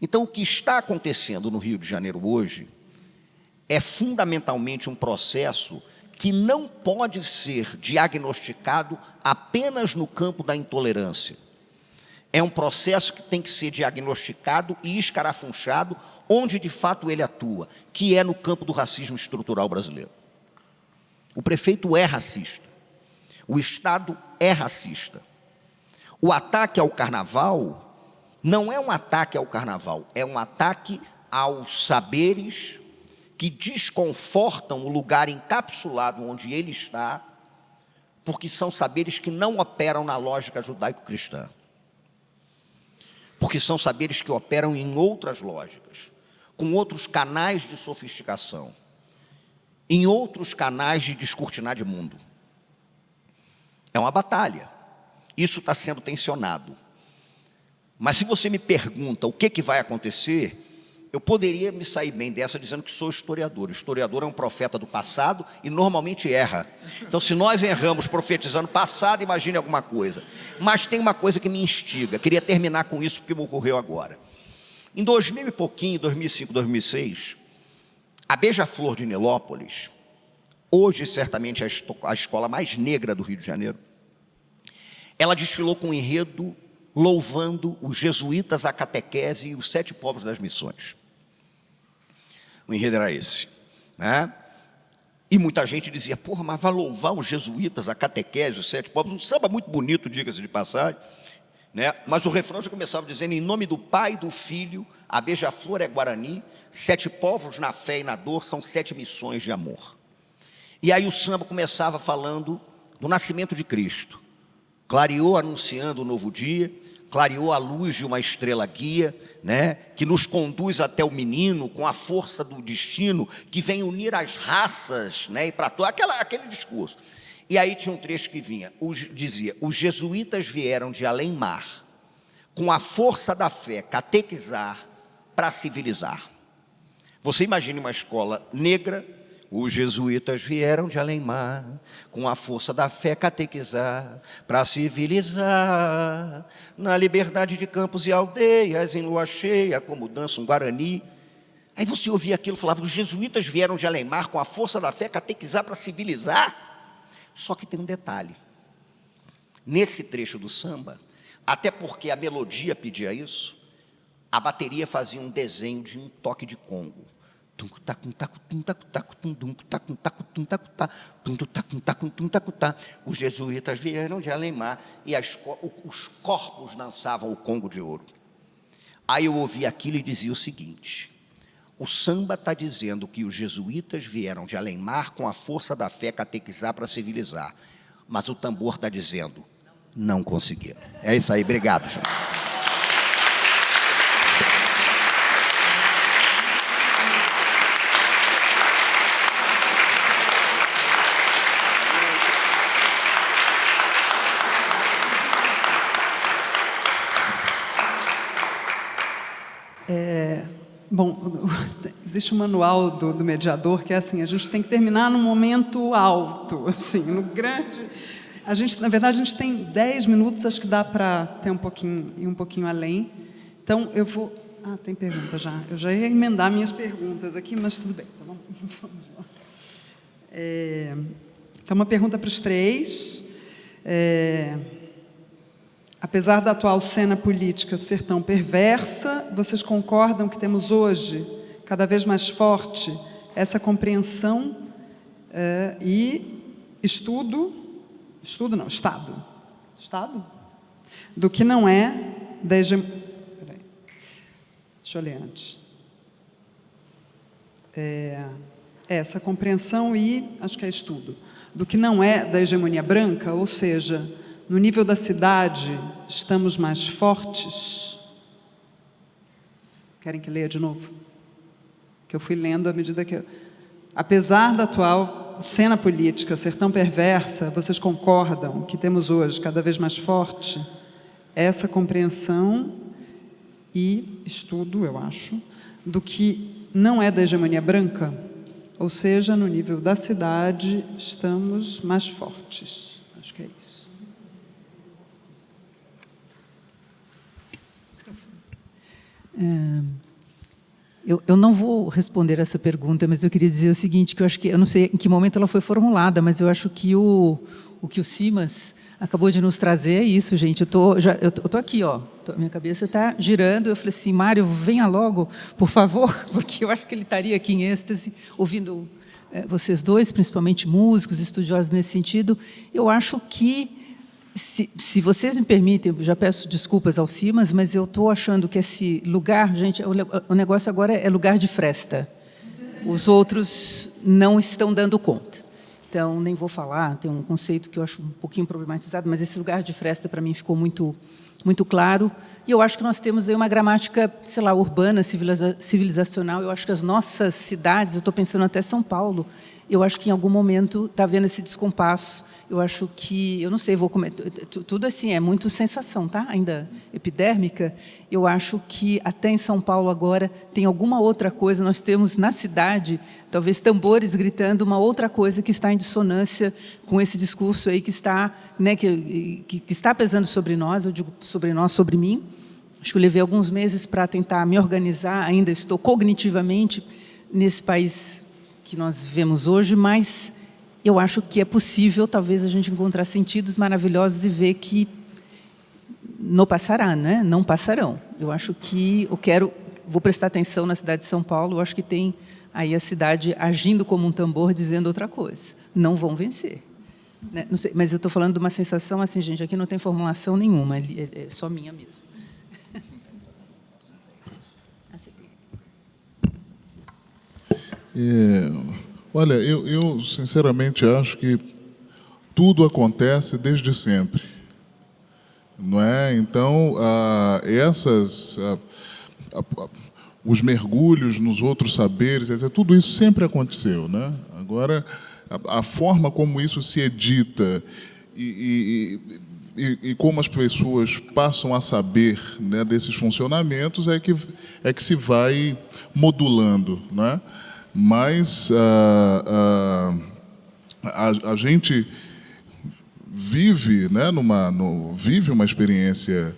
Então, o que está acontecendo no Rio de Janeiro hoje é fundamentalmente um processo que não pode ser diagnosticado apenas no campo da intolerância. É um processo que tem que ser diagnosticado e escarafunchado onde de fato ele atua, que é no campo do racismo estrutural brasileiro. O prefeito é racista, o Estado é racista. O ataque ao carnaval não é um ataque ao carnaval, é um ataque aos saberes que desconfortam o lugar encapsulado onde ele está, porque são saberes que não operam na lógica judaico-cristã, porque são saberes que operam em outras lógicas, com outros canais de sofisticação, em outros canais de descortinar de mundo. É uma batalha, isso está sendo tensionado. Mas se você me pergunta o que vai acontecer, eu poderia me sair bem dessa dizendo que sou historiador. O historiador é um profeta do passado e normalmente erra. Então, se nós erramos profetizando passado, imagine alguma coisa. Mas tem uma coisa que me instiga, queria terminar com isso porque me ocorreu agora. Em 2000 e pouquinho, 2005, 2006, a Beija-Flor de Nilópolis, hoje certamente a escola mais negra do Rio de Janeiro, ela desfilou com um enredo louvando os jesuítas, a catequese e os 7 povos das missões. O enredo era esse, né? E muita gente dizia: porra, mas vai louvar os jesuítas, a catequese, os 7 povos, um samba muito bonito, diga-se de passagem, né? Mas o refrão já começava dizendo: em nome do Pai, do Filho, a Beija-Flor é Guarani, 7 povos na fé e na dor, são 7 missões de amor. E aí o samba começava falando do nascimento de Cristo. Clareou anunciando o novo dia, clareou a luz de uma estrela guia, né, que nos conduz até o menino com a força do destino, que vem unir as raças, né, e para todo aquele discurso. E aí tinha um trecho que dizia: os jesuítas vieram de além-mar, com a força da fé, catequizar para civilizar. Você imagine uma escola negra: os jesuítas vieram de além-mar, com a força da fé catequizar, para civilizar, na liberdade de campos e aldeias, em lua cheia, como dança um guarani. Aí você ouvia aquilo e falava: os jesuítas vieram de além-mar, com a força da fé catequizar para civilizar. Só que tem um detalhe, nesse trecho do samba, até porque a melodia pedia isso, a bateria fazia um desenho de um toque de congo. Os jesuítas vieram de além-mar e os corpos dançavam o congo de ouro. Aí eu ouvi aquilo e dizia o seguinte: o samba está dizendo que os jesuítas vieram de além-mar com a força da fé catequizar para civilizar, mas o tambor está dizendo: não conseguiram. É isso aí, obrigado, João. Bom, existe um manual do mediador que é assim: a gente tem que terminar num momento alto, assim, no grande. Na verdade, a gente tem 10 minutos, acho que dá para ter ir um pouquinho além. Então, eu vou... tem pergunta já. Eu já ia emendar minhas perguntas aqui, mas tudo bem. Então, vamos lá. Então, uma pergunta para os três. Apesar da atual cena política ser tão perversa, vocês concordam que temos hoje, cada vez mais forte, essa compreensão e Estado, do que não é da hegemonia... Deixa eu ler antes. Essa compreensão e, acho que é estudo, do que não é da hegemonia branca, ou seja, no nível da cidade, estamos mais fortes. Querem que leia de novo? Que eu fui lendo à medida que... Apesar da atual cena política ser tão perversa, vocês concordam que temos hoje, cada vez mais forte, essa compreensão e estudo, eu acho, do que não é da hegemonia branca? Ou seja, no nível da cidade, estamos mais fortes. Acho que é isso. Eu não vou responder essa pergunta, mas eu queria dizer o seguinte, que eu não sei em que momento ela foi formulada, mas eu acho que o que o Simas acabou de nos trazer é isso, gente. Eu tô aqui, ó, minha cabeça está girando. Eu falei assim: Mário, venha logo, por favor, porque eu acho que ele estaria aqui em êxtase, ouvindo vocês dois, principalmente músicos, estudiosos nesse sentido. Eu acho que, se vocês me permitem, eu já peço desculpas ao Simas, mas eu estou achando que esse lugar, gente, o negócio agora é lugar de fresta. Os outros não estão dando conta. Então, nem vou falar, tem um conceito que eu acho um pouquinho problematizado, mas esse lugar de fresta, para mim, ficou muito, muito claro. E eu acho que nós temos aí uma gramática, sei lá, urbana, civilizacional. Eu acho que as nossas cidades, eu estou pensando até São Paulo, eu acho que em algum momento está havendo esse descompasso. Eu acho que, eu não sei, vou comer, tudo assim, é muito sensação, tá? Ainda epidérmica. Eu acho que até em São Paulo agora tem alguma outra coisa, nós temos na cidade, talvez tambores gritando, uma outra coisa que está em dissonância com esse discurso aí que está, né, que está pesando sobre nós, eu digo sobre nós, sobre mim. Acho que eu levei alguns meses para tentar me organizar, ainda estou cognitivamente nesse país que nós vivemos hoje, mas eu acho que é possível, talvez, a gente encontrar sentidos maravilhosos e ver que não passará, né? Não passarão. Eu acho que vou prestar atenção na cidade de São Paulo, eu acho que tem aí a cidade agindo como um tambor, dizendo outra coisa. Não vão vencer. Né? Não sei, mas eu estou falando de uma sensação assim, gente, aqui não tem formulação nenhuma, é só minha mesmo. Olha, eu sinceramente acho que tudo acontece desde sempre, não é? Então, os mergulhos nos outros saberes, tudo isso sempre aconteceu, né? Agora, a forma como isso se edita e como as pessoas passam a saber, né, desses funcionamentos é que se vai modulando, né? Mas a gente vive, né, vive uma experiência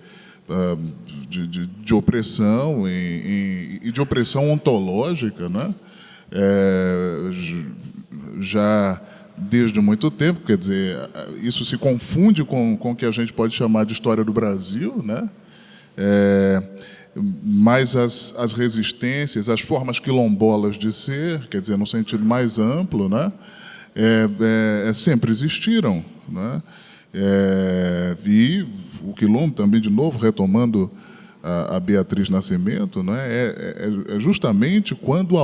de opressão e de opressão ontológica, né? Já desde muito tempo, quer dizer, isso se confunde com o que a gente pode chamar de história do Brasil, né? Mas as resistências, as formas quilombolas de ser, quer dizer, no sentido mais amplo, né? Sempre existiram, né? E o quilombo também, de novo, retomando a Beatriz Nascimento, né? É justamente quando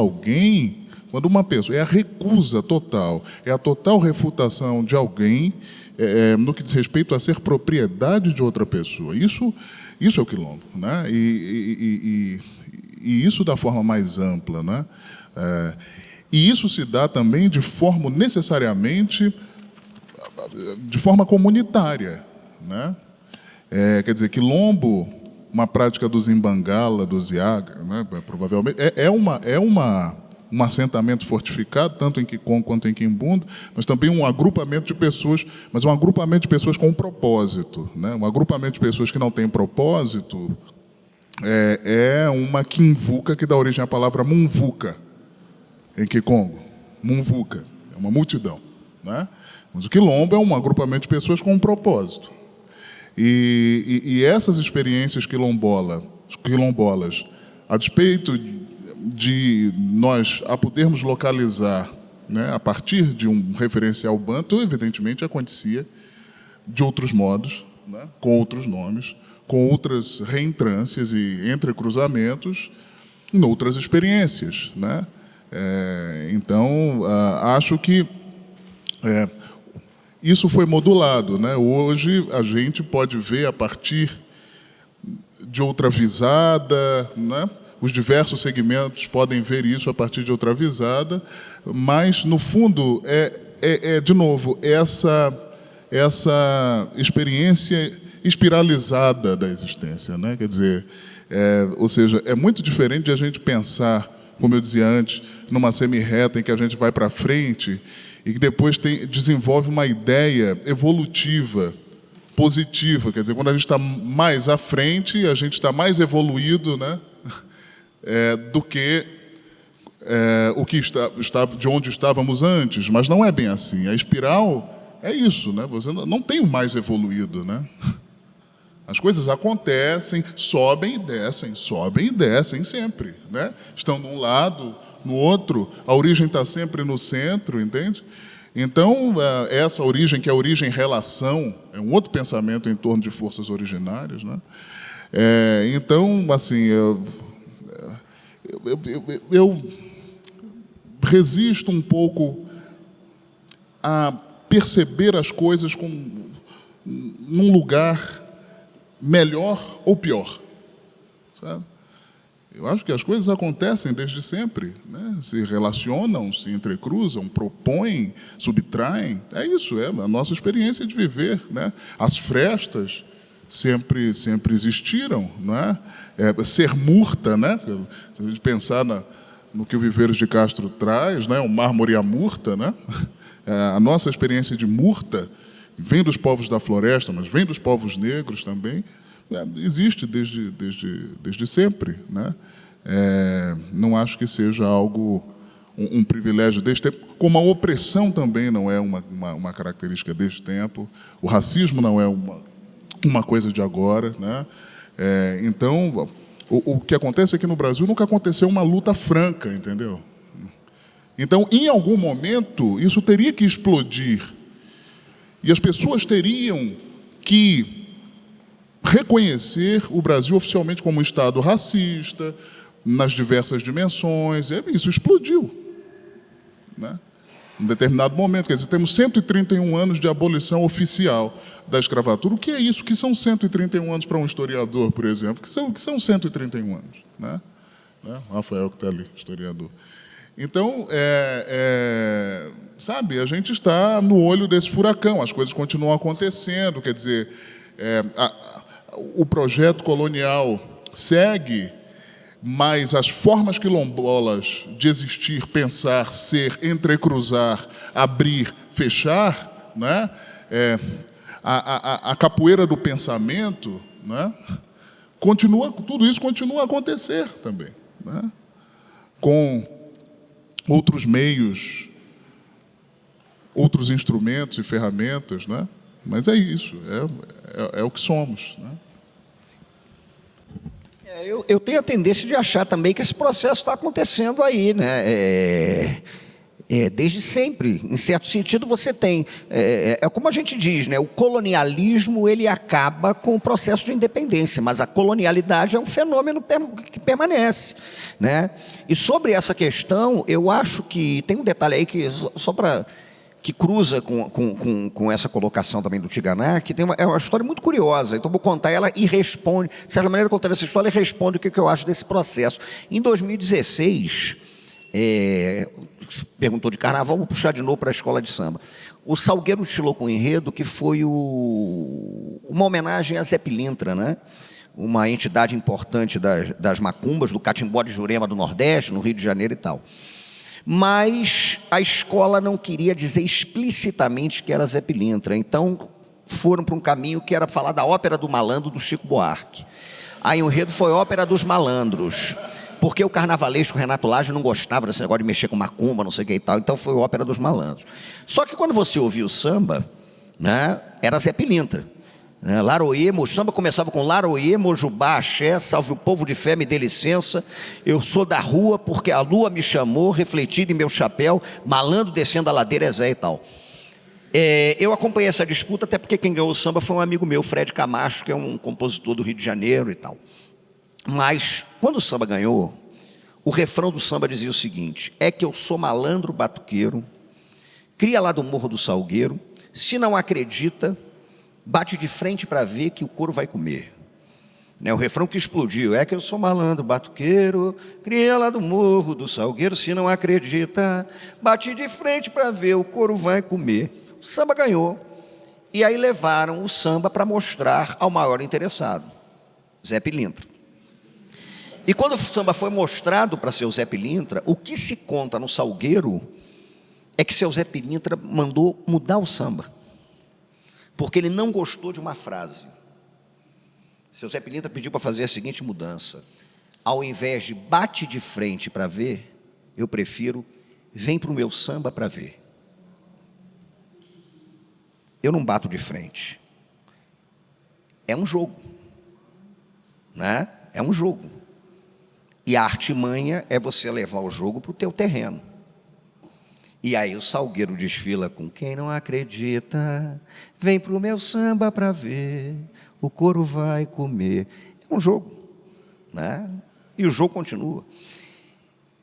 uma pessoa, é a recusa total, é a total refutação de alguém no que diz respeito a ser propriedade de outra pessoa. Isso é o quilombo, né? E isso da forma mais ampla, né? E isso se dá também de forma comunitária, né? Quer dizer, quilombo, uma prática dos Imbangala, dos Iaga, né? Provavelmente um assentamento fortificado, tanto em Kikongo quanto em Quimbundo, mas também um agrupamento de pessoas, mas um agrupamento de pessoas com um propósito, né? Um agrupamento de pessoas que não tem propósito é uma quimvuca que dá origem à palavra munvuca, em Kikongo. Munvuca, é uma multidão, né? Mas o quilombo é um agrupamento de pessoas com um propósito. E essas experiências quilombolas, a despeito de nós a podermos localizar, né, a partir de um referencial banto, evidentemente acontecia de outros modos, né, com outros nomes, com outras reentrâncias e entrecruzamentos, em outras experiências, né? Então, acho que isso foi modulado, né? Hoje a gente pode ver a partir de outra visada, né? Os diversos segmentos podem ver isso a partir de outra visada, mas, no fundo, de novo, essa experiência espiralizada da existência, né? Quer dizer, ou seja, é muito diferente de a gente pensar, como eu dizia antes, numa semi-reta em que a gente vai para frente e que depois desenvolve uma ideia evolutiva, positiva. Quer dizer, quando a gente está mais à frente, a gente está mais evoluído, né? Do que de onde estávamos antes, mas não é bem assim. A espiral é isso, né? Você não tem o mais evoluído, né? As coisas acontecem, sobem e descem sempre, né? Estão num lado, no outro, a origem está sempre no centro, entende? Então, essa origem, que é a origem-relação, é um outro pensamento em torno de forças originárias, né? Então, assim, eu resisto um pouco a perceber as coisas num lugar melhor ou pior, sabe? Eu acho que as coisas acontecem desde sempre, né? Se relacionam, se entrecruzam, propõem, subtraem. É isso, é a nossa experiência de viver, né? As frestas sempre existiram, não é? Ser murta, né? Se a gente pensar no que o Viveiros de Castro traz, né? O mármore e a murta, né? A nossa experiência de murta vem dos povos da floresta, mas vem dos povos negros também, existe desde sempre, né? Não acho que seja algo, um privilégio deste tempo, como a opressão também não é uma característica deste tempo, o racismo não é uma coisa de agora, né? Então, o que acontece é que no Brasil nunca aconteceu uma luta franca, entendeu? Então, em algum momento, isso teria que explodir. E as pessoas teriam que reconhecer o Brasil oficialmente como um Estado racista, nas diversas dimensões. Isso explodiu, né? Em determinado momento. Quer dizer, temos 131 anos de abolição oficial da escravatura. O que é isso? O que são 131 anos para um historiador, por exemplo? O que são 131 anos? Né? O Rafael, que está ali, historiador. Então, sabe, a gente está no olho desse furacão, as coisas continuam acontecendo, quer dizer, o projeto colonial segue, mas as formas quilombolas de existir, pensar, ser, entrecruzar, abrir, fechar, né? A capoeira do pensamento, né? Tudo isso continua a acontecer também, né? Com outros meios, outros instrumentos e ferramentas, né? Mas é isso, é o que somos, né? Eu tenho a tendência de achar também que esse processo está acontecendo aí, né? Desde sempre, em certo sentido, você tem, como a gente diz, né? O colonialismo ele acaba com o processo de independência, mas a colonialidade é um fenômeno que permanece, né? E sobre essa questão, eu acho que tem um detalhe aí que só para que cruza com essa colocação também do Tiganá, que é uma história muito curiosa. Então, vou contar ela e responde, de certa maneira, contando essa história, e responde o que eu acho desse processo. Em 2016, perguntou de carnaval, vou puxar de novo para a escola de samba. O Salgueiro destilou com o enredo, que foi uma homenagem a Zé Pilintra, né? Uma entidade importante das macumbas, do Catimbó de Jurema do Nordeste, no Rio de Janeiro e tal. Mas a escola não queria dizer explicitamente que era Zé Pilintra, então foram para um caminho que era falar da ópera do malandro do Chico Buarque. Aí o enredo foi ópera dos malandros, porque o carnavalesco Renato Lage não gostava desse negócio de mexer com macumba, não sei o que e tal, então foi ópera dos malandros. Só que quando você ouvia o samba, né, era Zé Pilintra. Laroê, o samba começava com Laroê, Mojubá, Axé, salve o povo de fé, me dê licença, eu sou da rua porque a lua me chamou, refletido em meu chapéu, malandro descendo a ladeira é Zé e tal. Eu acompanhei essa disputa, até porque quem ganhou o samba foi um amigo meu, Fred Camacho, que é um compositor do Rio de Janeiro e tal. Mas, quando o samba ganhou, o refrão do samba dizia o seguinte: é que eu sou malandro batuqueiro, cria lá do Morro do Salgueiro, se não acredita, bate de frente para ver que o couro vai comer. O refrão que explodiu: é que eu sou malandro, batuqueiro, cria lá do Morro do Salgueiro, se não acredita, bate de frente para ver, o couro vai comer. O samba ganhou. E aí levaram o samba para mostrar ao maior interessado, Zé Pilintra. E quando o samba foi mostrado para seu Zé Pilintra, o que se conta no Salgueiro é que seu Zé Pilintra mandou mudar o samba, porque ele não gostou de uma frase. Seu Zé Pilintra pediu para fazer a seguinte mudança: ao invés de bate de frente para ver, eu prefiro vem para o meu samba para ver. Eu não bato de frente. É um jogo, né? É um jogo. E a artimanha é você levar o jogo para o teu terreno. E aí o Salgueiro desfila com quem não acredita, vem pro meu samba para ver, o couro vai comer. É um jogo, né? E o jogo continua.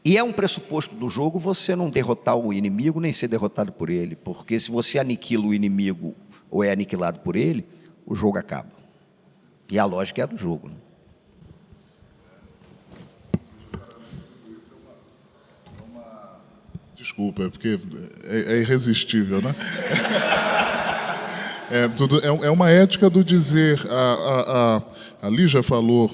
E é um pressuposto do jogo você não derrotar o inimigo, nem ser derrotado por ele, porque se você aniquila o inimigo ou é aniquilado por ele, o jogo acaba. E a lógica é a do jogo, né? Desculpa, porque é irresistível, né? É uma ética do dizer. A Lígia falou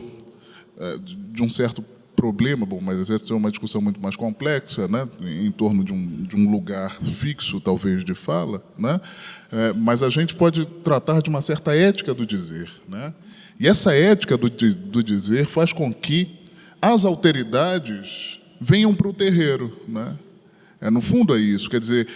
de um certo problema, bom, mas essa é uma discussão muito mais complexa, né? Em torno de um lugar fixo, talvez, de fala, né? Mas a gente pode tratar de uma certa ética do dizer, né? E essa ética do dizer faz com que as alteridades venham para o terreiro, né? No fundo é isso, quer dizer,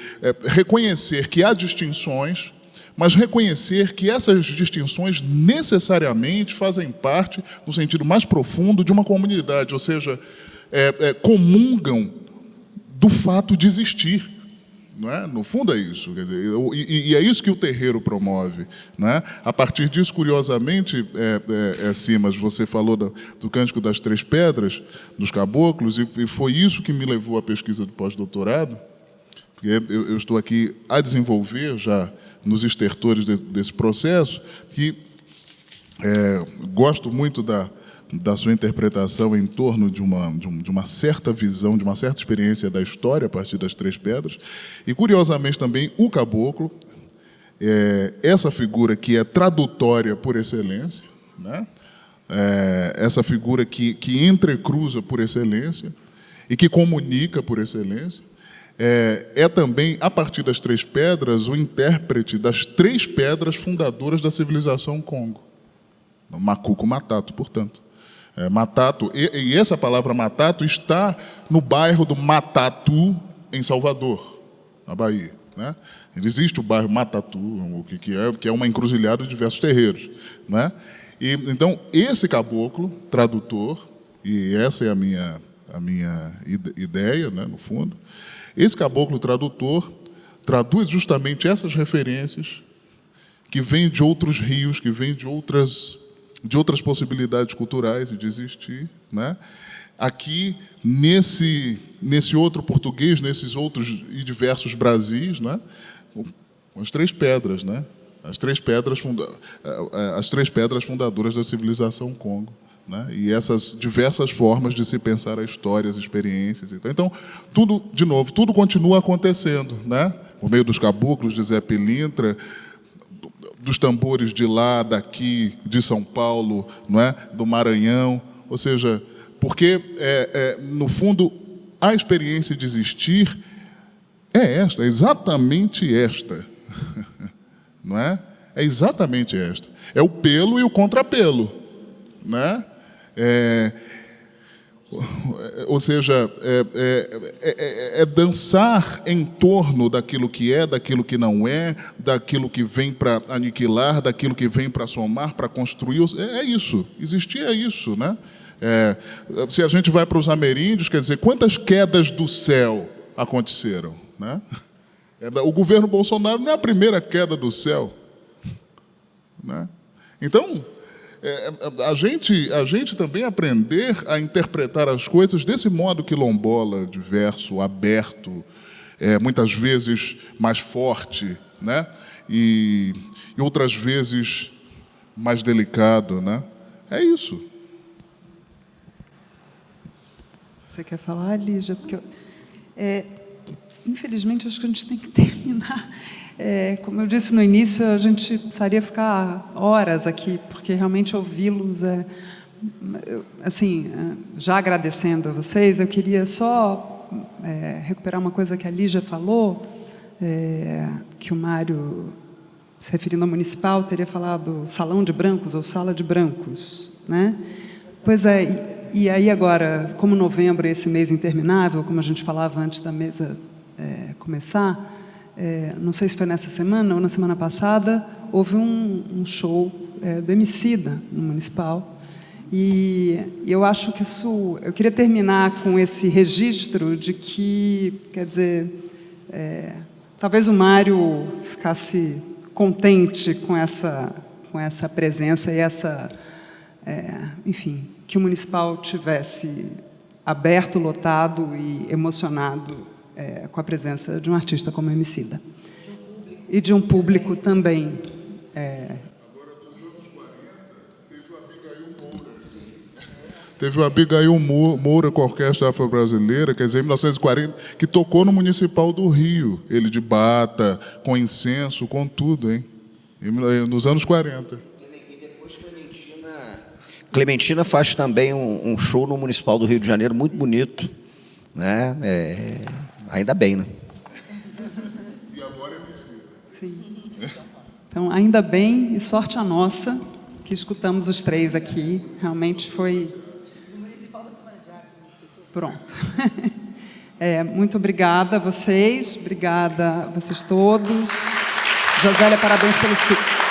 reconhecer que há distinções, mas reconhecer que essas distinções necessariamente fazem parte, no sentido mais profundo, de uma comunidade, ou seja, comungam do fato de existir. Não é? No fundo é isso, quer dizer, e é isso que o terreiro promove, não é? A partir disso, curiosamente, Simas, você falou do Cântico das Três Pedras, dos caboclos, e foi isso que me levou à pesquisa do pós-doutorado, porque eu estou aqui a desenvolver já nos estertores desse processo, que gosto muito da sua interpretação em torno de uma certa visão, de uma certa experiência da história a partir das Três Pedras. E, curiosamente, também o caboclo, essa figura que é tradutória por excelência, né? Essa figura que entrecruza por excelência e que comunica por excelência, é também, a partir das Três Pedras, o intérprete das três pedras fundadoras da civilização Congo. Macuco Matato, portanto. Matato, e essa palavra Matato está no bairro do Matatu, em Salvador, na Bahia, né? Existe o bairro Matatu, que é uma encruzilhada de diversos terreiros, né? E, então, esse caboclo, tradutor, e essa é a minha ideia, né, no fundo, esse caboclo tradutor traduz justamente essas referências que vêm de outros rios, que vêm de outras possibilidades culturais e de existir, né? Aqui, nesse outro português, nesses outros e diversos Brasis, né? As Três Pedras, né? As três pedras fundadoras da civilização Congo, né? E essas diversas formas de se pensar a história, as experiências. Então, tudo, de novo, tudo continua acontecendo, né? Por meio dos caboclos de Zé Pilintra, dos tambores de lá, daqui, de São Paulo, não é? Do Maranhão, ou seja, porque, no fundo, a experiência de existir é exatamente esta, não é? É exatamente esta. É o pelo e o contrapelo, né? Ou seja, dançar em torno daquilo que é, daquilo que não é, daquilo que vem para aniquilar, daquilo que vem para somar, para construir. É isso, existir é isso, né? Se a gente vai para os ameríndios, quer dizer, quantas quedas do céu aconteceram, né? O governo Bolsonaro não é a primeira queda do céu, né? Então, a gente também aprender a interpretar as coisas desse modo quilombola, diverso, aberto, muitas vezes mais forte, né? E outras vezes mais delicado, né? É isso. Você quer falar, Lígia? Porque infelizmente, acho que a gente tem que terminar. Como eu disse no início, a gente precisaria ficar horas aqui, porque realmente ouvi-los assim, já agradecendo a vocês, eu queria só recuperar uma coisa que a Lígia falou, que o Mário, se referindo ao municipal, teria falado salão de brancos ou sala de brancos, né? Pois é, e aí agora, como novembro é esse mês interminável, como a gente falava antes da mesa começar, não sei se foi nessa semana ou na semana passada, houve um show do Emicida no Municipal, e eu acho que isso... Eu queria terminar com esse registro de que, quer dizer, talvez o Mário ficasse contente com essa presença e enfim, que o Municipal tivesse aberto, lotado e emocionado com a presença de um artista como Emicida. E de um público também. Agora, nos anos 40, teve o Abigail Moura com a Orquestra Afro-Brasileira, quer dizer, em 1940, que tocou no Municipal do Rio, ele de bata, com incenso, com tudo, hein? Nos anos 40. E depois Clementina faz também um show no Municipal do Rio de Janeiro, muito bonito, né? Ainda bem, né? E agora é Emicida. Sim. Então, ainda bem, e sorte a nossa, que escutamos os três aqui. Realmente foi... No Municipal da Semana de Arte, não esqueceu. Pronto. Muito obrigada a vocês, obrigada a vocês todos. Josélia, parabéns pelo ciclo.